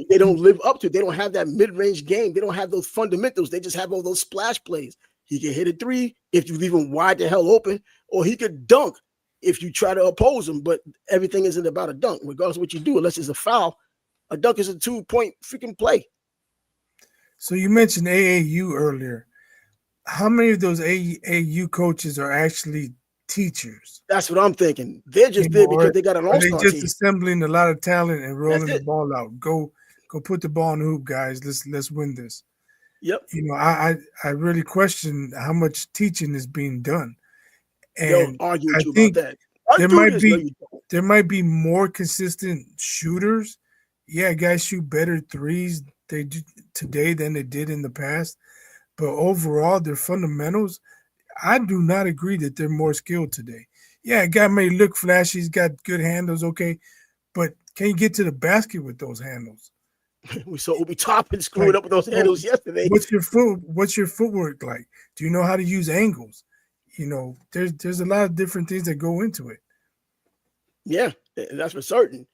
they don't live up to it. They don't have that mid-range game. They don't have those fundamentals. They just have all those splash plays. He can hit a three if you leave him wide the hell open, or he could dunk if you try to oppose him. But everything isn't about a dunk, regardless of what you do, unless it's a foul. A dunk is a 2-point freaking play. So you mentioned AAU earlier. How many of those AAU coaches are actually teachers? That's what I'm thinking. They're just there because they got an all-star team. They're just assembling a lot of talent and rolling the ball out. Go put the ball in the hoop, guys. Let's win this. Yep. I really question how much teaching is being done. And argue with you about that. There might be more consistent shooters. Yeah, guys shoot better threes they do today than they did in the past. But overall, their fundamentals, I do not agree that they're more skilled today. Yeah, a guy may look flashy, he's got good handles, okay, but can you get to the basket with those handles? We saw Obi Toppin screwing up with those handles yesterday. What's your footwork like? Do you know how to use angles? There's a lot of different things that go into it. Yeah, that's for certain.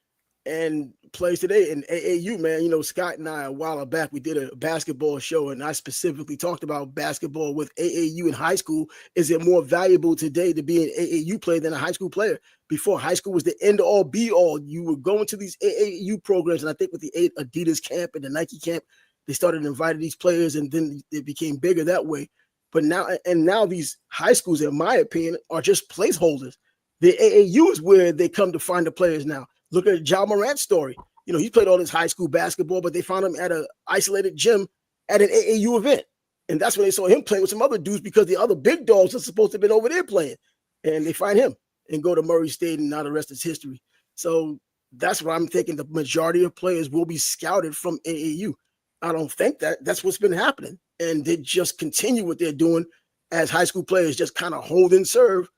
And plays today in AAU, man. Scott and I, a while back, we did a basketball show, and I specifically talked about basketball with AAU in high school. Is it more valuable today to be an AAU player than a high school player? Before, high school was the end-all, be-all. You were going to these AAU programs, and I think with the Adidas camp and the Nike camp, they started inviting these players, and then it became bigger that way. But now these high schools, in my opinion, are just placeholders. The AAU is where they come to find the players now. Look at Ja Morant's story. He played all his high school basketball, but they found him at an isolated gym at an AAU event. And that's when they saw him playing with some other dudes because the other big dogs are supposed to have been over there playing. And they find him and go to Murray State, and now the rest is history. So that's why I'm thinking the majority of players will be scouted from AAU. I don't think that's what's been happening. And they just continue what they're doing as high school players, just kind of hold and serve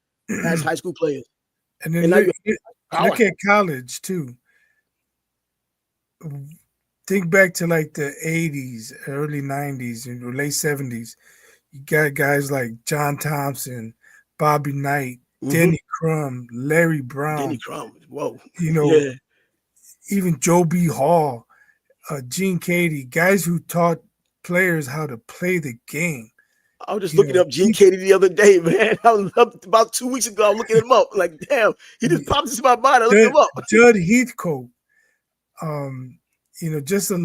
as high school players. And then look at college too. Think back to like the 80s, early 90s, and late 70s. You got guys like John Thompson, Bobby Knight, Denny Crum, Larry Brown. Denny Crum. Whoa. You know, Yeah. even Joe B. Hall, Gene Cady, guys who taught players how to play the game. I was just looking up Gene Cady the other day, man. I was up about 2 weeks ago. I'm looking him up. Like, damn, he just popped into my mind. I looked him up. Judd Heathcote. You know, just a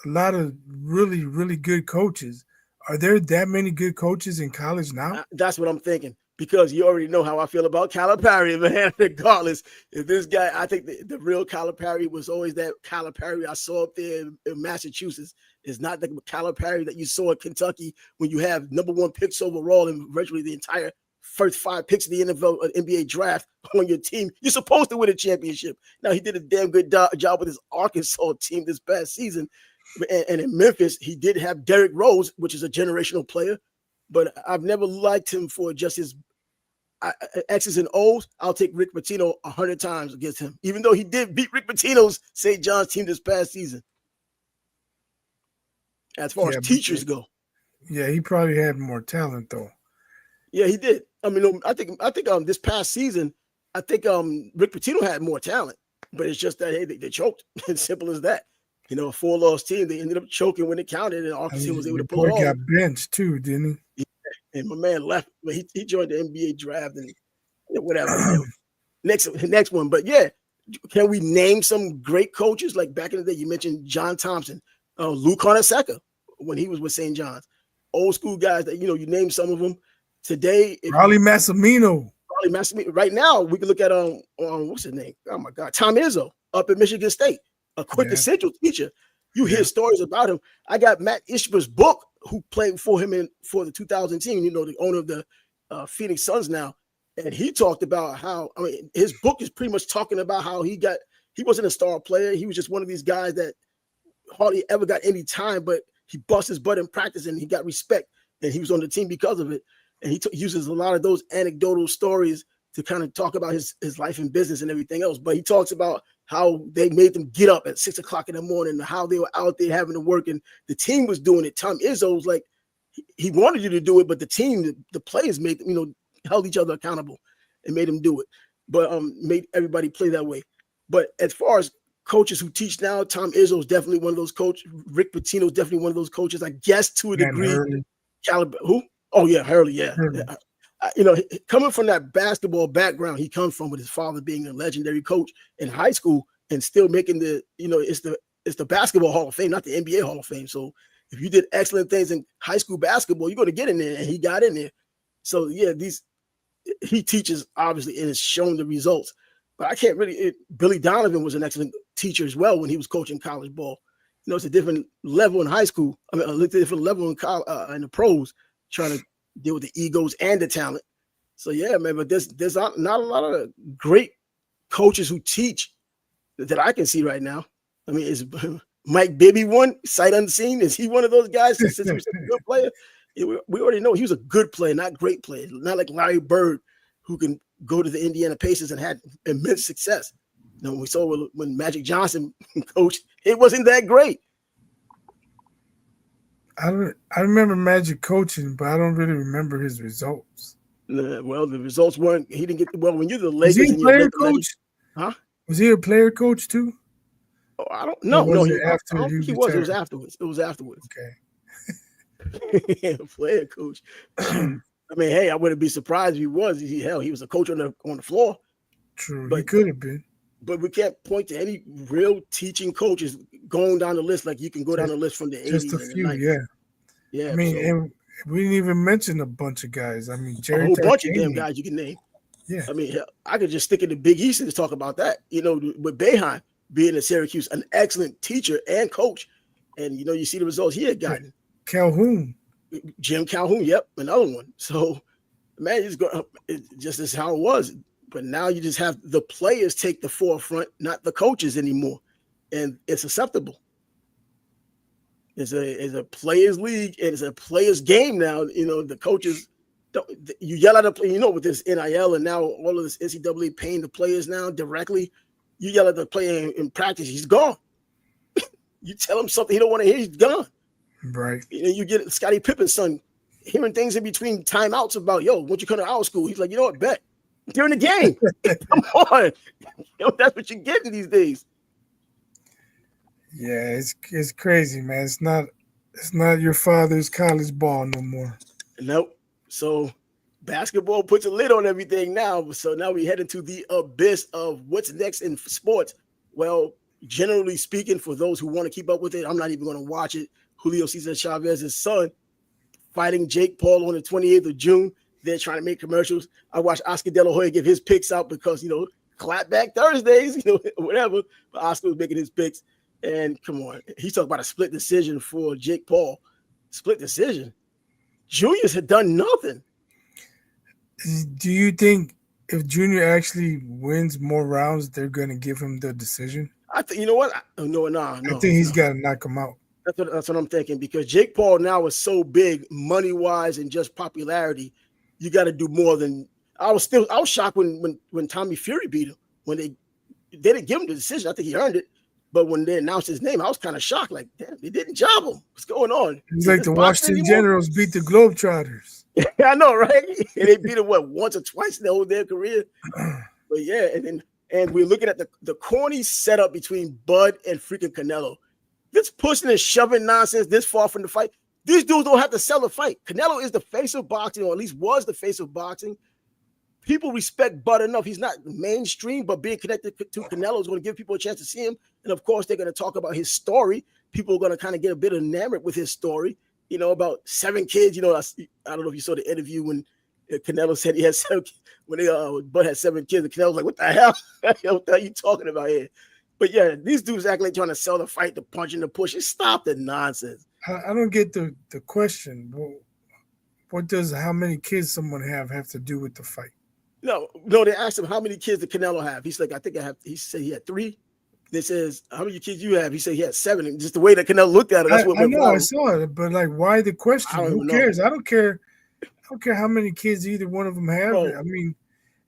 lot of really, really good coaches. Are there that many good coaches in college now? That's what I'm thinking. Because you already know how I feel about Calipari, man. Regardless, if this guy, I think the real Calipari was always that Calipari I saw up there in Massachusetts. It's not the Calipari that you saw in Kentucky when you have #1 picks overall and virtually the entire first 5 picks of the NBA draft on your team. You're supposed to win a championship. Now, he did a damn good job with his Arkansas team this past season. And in Memphis, he did have Derrick Rose, which is a generational player. But I've never liked him for just his X's and O's. I'll take Rick Pitino 100 times against him, even though he did beat Rick Pitino's St. John's team this past season. As far as teachers go. Yeah, he probably had more talent, though. Yeah, he did. I mean, I think this past season, I think Rick Pitino had more talent, but it's just that, hey, they choked. As simple as that. You know, a 4-loss team, they ended up choking when it counted, and Arkansas was able to pull it off. He got benched too, didn't he? Yeah, and my man left, but he joined the NBA draft and whatever. Next one, but yeah, can we name some great coaches like back in the day? You mentioned John Thompson, Lou Carnesecca when he was with St. John's, old school guys that you name some of them. Today, Rollie Massimino. Right now, we can look at what's his name? Oh my God, Tom Izzo up at Michigan State. A quintessential teacher. You hear stories about him. I got Matt Ishbier's book, who played for him for the 2000 team, the owner of the Phoenix Suns now. And he talked about how, his book is pretty much talking about how he wasn't a star player. He was just one of these guys that hardly ever got any time, but he bust his butt in practice and he got respect. And he was on the team because of it. And he uses a lot of those anecdotal stories to kind of talk about his life and business and everything else. But he talks about how they made them get up at 6 o'clock in the morning, and how they were out there having to work, and the team was doing it. Tom Izzo was like, he wanted you to do it, but the team, the players made, held each other accountable and made them do it, but made everybody play that way. But as far as coaches who teach now, Tom Izzo is definitely one of those coaches. Rick Pitino is definitely one of those coaches, I guess, to a degree. Who? Oh yeah, Hurley, yeah. Coming from that basketball background he comes from, with his father being a legendary coach in high school and still making it's the basketball Hall of Fame, not the NBA Hall of Fame. So if you did excellent things in high school basketball, you're going to get in there, and he got in there. So yeah, he teaches obviously and has shown the results. But I can't really. Billy Donovan was an excellent teacher as well when he was coaching college ball. It's a different level in high school. I mean, a different level in the pros, trying to deal with the egos and the talent. So yeah, man, but there's not a lot of great coaches who teach that I can see right now. I mean, is Mike Bibby one, sight unseen? Is he one of those guys since he was a good player? We already know he was a good player, not great player. Not like Larry Bird, who can go to the Indiana Pacers and had immense success. We saw when Magic Johnson coached, it wasn't that great. I remember Magic coaching, but I don't really remember his results. Well, the results weren't. He didn't get when you're the Lakers. Was he a player coach? Huh? Was he a player coach too? Oh, I don't know. No, he was. It was afterwards. Okay. Player coach. I mean, hey, I wouldn't be surprised if he was. He was a coach on the floor. True, but he could have been. But we can't point to any real teaching coaches going down the list like you can go down the list from the 80s. Just a few, yeah. Yeah. I mean, and we didn't even mention a bunch of guys. I mean, a whole bunch of damn guys you can name. Yeah. I mean, I could just stick in the Big East and talk about that. With Boeheim being at Syracuse, an excellent teacher and coach. And, you see the results he had gotten. Calhoun. Jim Calhoun, yep, another one. So, man, it just is how it was. But now you just have the players take the forefront, not the coaches anymore. And it's acceptable. It's a players' league, and it's a players' game now. The coaches, you yell at a player, with this NIL and now all of this NCAA paying the players now directly, you yell at the player in practice, he's gone. You tell him something he don't want to hear, he's gone. Right. You get Scottie Pippen's son hearing things in between timeouts about, yo, won't you come to our school? He's like, you know what, bet. During the game. Come on. That's what you're getting these days. Yeah, it's crazy, man. It's not your father's college ball no more. Nope. So basketball puts a lid on everything now. So now we head into the abyss of what's next in sports. Well, generally speaking, for those who want to keep up with it, I'm not even going to watch it. Julio Cesar Chavez's son fighting Jake Paul on the 28th of June. They're trying to make commercials. I watched Oscar De La Hoya give his picks out because, clapback Thursdays, whatever. But Oscar was making his picks. And come on, he's talking about a split decision for Jake Paul. Split decision. Juniors had done nothing. Do you think if Junior actually wins more rounds, they're going to give him the decision? I think, you know what? No. I think he's got to knock him out. That's what I'm thinking, because Jake Paul now is so big money-wise and just popularity. You got to do more than I was shocked when Tommy Fury beat him. When they didn't give him the decision. I think he earned it. But when they announced his name, I was kind of shocked. Like, damn, they didn't job him. What's going on? It's like the Washington Generals beat the Globetrotters. I know, right? And they beat him once or twice in their whole damn career. But yeah, and we're looking at the corny setup between Bud and freaking Canelo. This pushing and shoving nonsense this far from the fight. These dudes don't have to sell a fight. Canelo is the face of boxing, or at least was the face of boxing. People respect Bud enough. He's not mainstream, but being connected to Canelo is going to give people a chance to see him. And of course, they're going to talk about his story. People are going to kind of get a bit enamored with his story, about 7 kids. I don't know if you saw the interview when Canelo said he had 7 kids. When Bud had 7 kids, and Canelo was like, what the hell? What the hell are you talking about here? But yeah, these dudes act like trying to sell the fight, the punch and the push. Stop the nonsense. I don't get the question. What does how many kids someone have to do with the fight? No, they asked him how many kids did Canelo have. He's like, I think I have. He said he had 3. They says, how many kids you have? He said he had 7. And just the way that Canelo looked at it, that's what I know. I saw it, but like, why the question? Who cares? I don't care. I don't care how many kids either one of them have. Bro, I mean,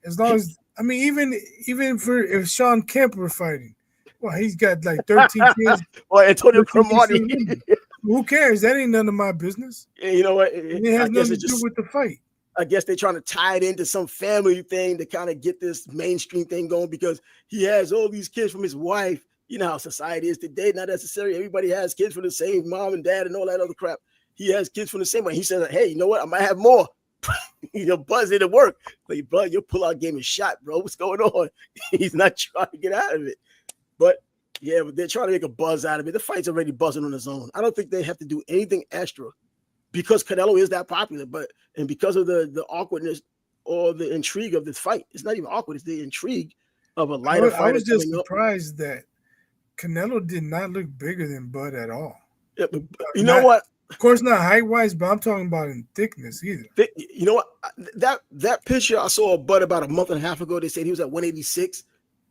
as long as even if Sean Kemp were fighting, well, he's got like 13 kids. Well, Antonio Cromartie. Who cares? That ain't none of my business. Yeah, you know what? It has nothing to do with the fight. I guess they're trying to tie it into some family thing to kind of get this mainstream thing going, because he has all these kids from his wife. You know how society is today. Not necessarily everybody has kids from the same mom and dad and all that other crap. He has kids from the same one. He says, hey, you know what? I might have more. Buzz it at work. Like, bro, your pullout game is shot, bro. What's going on? He's not trying to get out of it. But yeah, but they're trying to make a buzz out of it. The fight's already buzzing on its own. I don't think they have to do anything extra because Canelo is that popular, and because of the awkwardness or the intrigue of this fight. It's not even awkward, it's the intrigue of a lighter fight. I was just surprised that Canelo did not look bigger than Bud at all. Yeah, but you know what? Of course, not height-wise, but I'm talking about in thickness either. You know what? That picture I saw of Bud about a month and a half ago, they said he was at 186.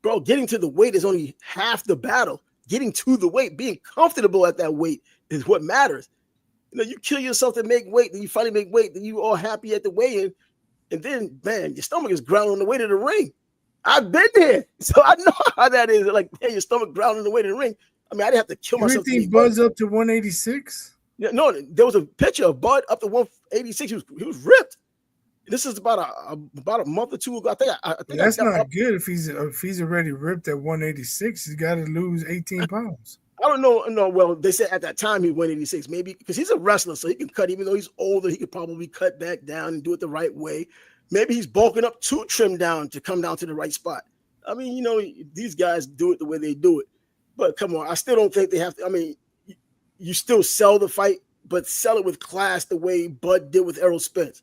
Bro, getting to the weight is only half the battle. Getting to the weight, being comfortable at that weight is what matters. You kill yourself to make weight, then you finally make weight, then you all happy at the weigh-in, and then, man, your stomach is growling on the way to the ring. I've been there, so I know how that is. Like, hey, your stomach growling on the way to the ring. I mean, I didn't have to kill myself. You think Bud's up to 186? Yeah, no, there was a picture of Bud up to 186. He was ripped. This is about a month or 2 ago. I think that's not good. If he's already ripped at 186, he's got to lose 18 pounds. I don't know. No, well, they said at that time he was 186, maybe because he's a wrestler, so he can cut. Even though he's older, he could probably cut back down and do it the right way. Maybe he's bulking up to trim down to come down to the right spot. I mean, these guys do it the way they do it. But come on, I still don't think they have to. I mean, you still sell the fight, but sell it with class the way Bud did with Errol Spence.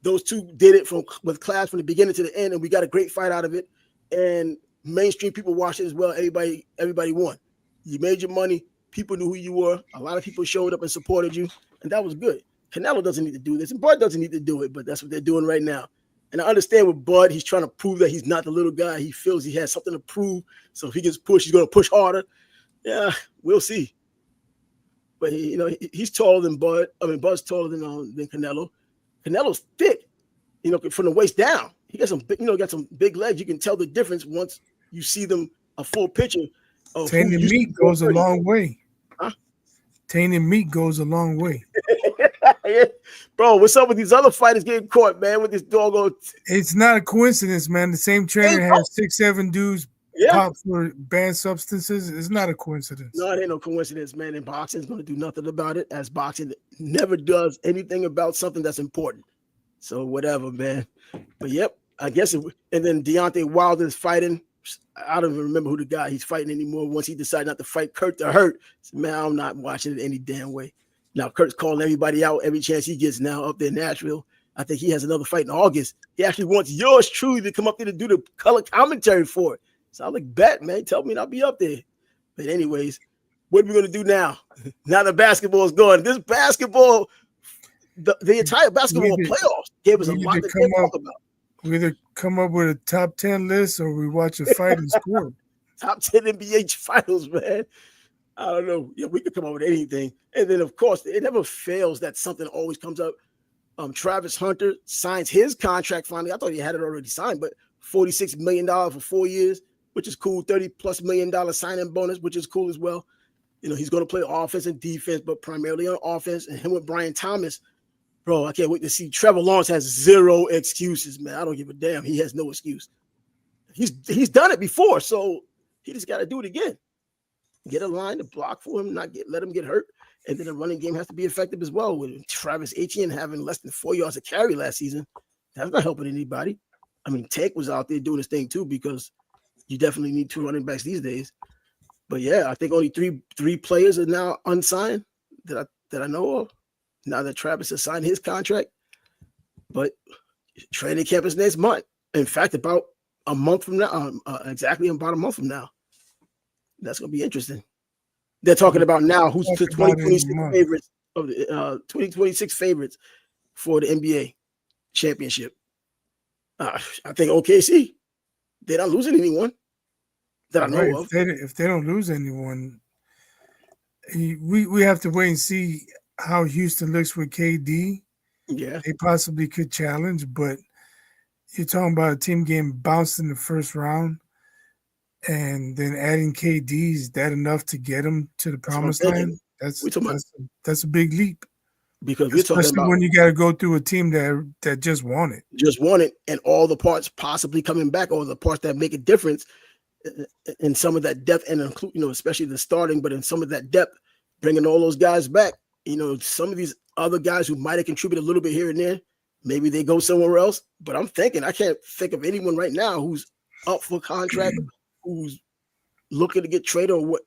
Those two did it with class from the beginning to the end, and we got a great fight out of it. And mainstream people watched it as well. Everybody won. You made your money. People knew who you were. A lot of people showed up and supported you, and that was good. Canelo doesn't need to do this, and Bud doesn't need to do it, but that's what they're doing right now. And I understand with Bud, he's trying to prove that he's not the little guy. He feels he has something to prove. So if he gets pushed, he's going to push harder. Yeah, we'll see. But he's taller than Bud. I mean, Bud's taller than Canelo. Canelo's thick, from the waist down. He got some big legs. You can tell the difference once you see them a full picture. Tainted meat goes a long way. Huh? Tainted meat goes a long way. Bro, what's up with these other fighters getting caught, man, with this doggone? It's not a coincidence, man. The same trainer has 6-7 dudes pop for banned substances. It's not a coincidence. No, it ain't no coincidence, man. And boxing's going to do nothing about it, as boxing never does anything about something that's important. So whatever, man. But yep, I guess and then Deontay Wilder's fighting. I don't even remember who the guy he's fighting anymore. Once he decided not to fight Kurt the Hurt, so, man, I'm not watching it any damn way. Now Kurt's calling everybody out every chance he gets now up there in Nashville. I think he has another fight in August. He actually wants yours truly to come up there to do the color commentary for it. So I'm like, bet, man, tell me and I'll be up there. But anyways, what are we going to do now? Now the basketball is gone. This basketball, the entire basketball playoffs gave us a lot to talk about. We either come up with a top 10 list or we watch a fight and score. Top 10 NBA finals, man. I don't know. Yeah, we could come up with anything. And then, of course, it never fails that something always comes up. Travis Hunter signs his contract finally. I thought he had it already signed, but $46 million for 4 years, which is cool. $30+ million signing bonus, which is cool as well. You know, he's going to play offense and defense, but primarily on offense. And him with Brian Thomas, bro, I can't wait to see. Trevor Lawrence has zero excuses, man. I don't give a damn. He has no excuse. He's done it before, so he just got to do it again. Get a line to block for him, let him get hurt. And then the running game has to be effective as well. With Travis Etienne having less than 4 yards of carry last season, that's not helping anybody. I mean, Tank was out there doing his thing too, because you definitely need 2 running backs these days. But yeah, I think only three players are now unsigned that I know of. Now that Travis has signed his contract, but training camp is next month. In fact, about a month from now, exactly about a month from now. That's going to be interesting. They're talking about now who's the 2026 favorites of the 2026 favorites for the NBA championship. I think OKC. They're not losing anyone that I know of. If they don't lose anyone, we have to wait and see how Houston looks with KD. Yeah, they possibly could challenge, but you're talking about a team getting bounced in the first round. And then adding KD, is that enough to get him to the promised land? That's a big leap. Because we're talking about when you got to go through a team that just won it. And all the parts possibly coming back, or the parts that make a difference in some of that depth, and include, especially the starting, but in some of that depth, bringing all those guys back. Some of these other guys who might have contributed a little bit here and there, maybe they go somewhere else. But I can't think of anyone right now who's up for contract. Who's looking to get traded or what?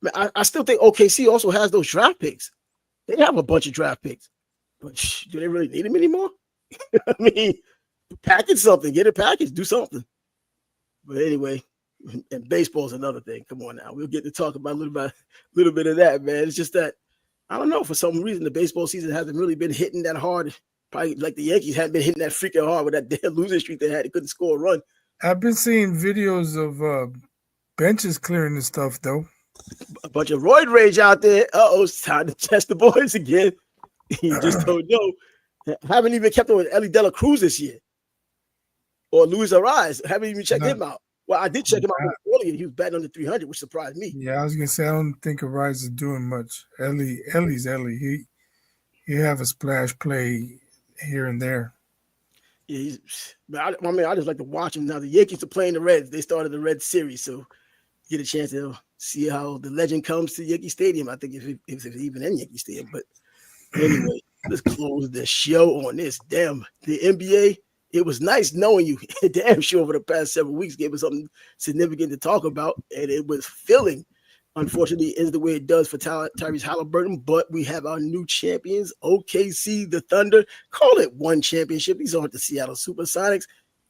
Man, I still think OKC also has those draft picks. They have a bunch of draft picks, but do they really need them anymore? I mean, package something, get a package, do something. But anyway, and baseball's another thing. Come on now, we'll get to talk about a little bit of that, man. It's just that I don't know, for some reason the baseball season hasn't really been hitting that hard. Probably like the Yankees hadn't been hitting that freaking hard with that damn losing streak they had. They couldn't score a run. I've been seeing videos of benches clearing and stuff, though. A bunch of roid rage out there. It's time to test the boys again. He just told haven't even kept up with Ellie De La Cruz this year. Or Luis Ariz. Haven't even checked him out. Well, I did check him out earlier. He was batting under 300, which surprised me. Yeah, I was going to say, I don't think Ariz is doing much. Ellie's Ellie. He have a splash play here and there. Yeah, I just like to watch him. Now the Yankees are playing the Reds. They started the Red series, so get a chance to see how the legend comes to Yankee Stadium. I think if it's even in Yankee Stadium. But anyway, let's close the show on this. Damn, the NBA. It was nice knowing you. Damn sure over the past several weeks gave us something significant to talk about, and it was filling. Unfortunately, it ends the way it does for Tyrese Halliburton, but we have our new champions, OKC, the Thunder. Call it one championship. These aren't the Seattle Supersonics.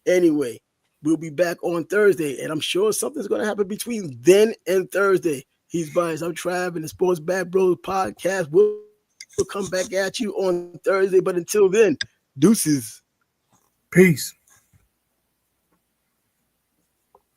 Anyway, we'll be back on Thursday, and I'm sure something's going to happen between then and Thursday. He's biased. I'm Trav, and the Sports Bad Bros podcast. We'll come back at you on Thursday, but until then, deuces. Peace.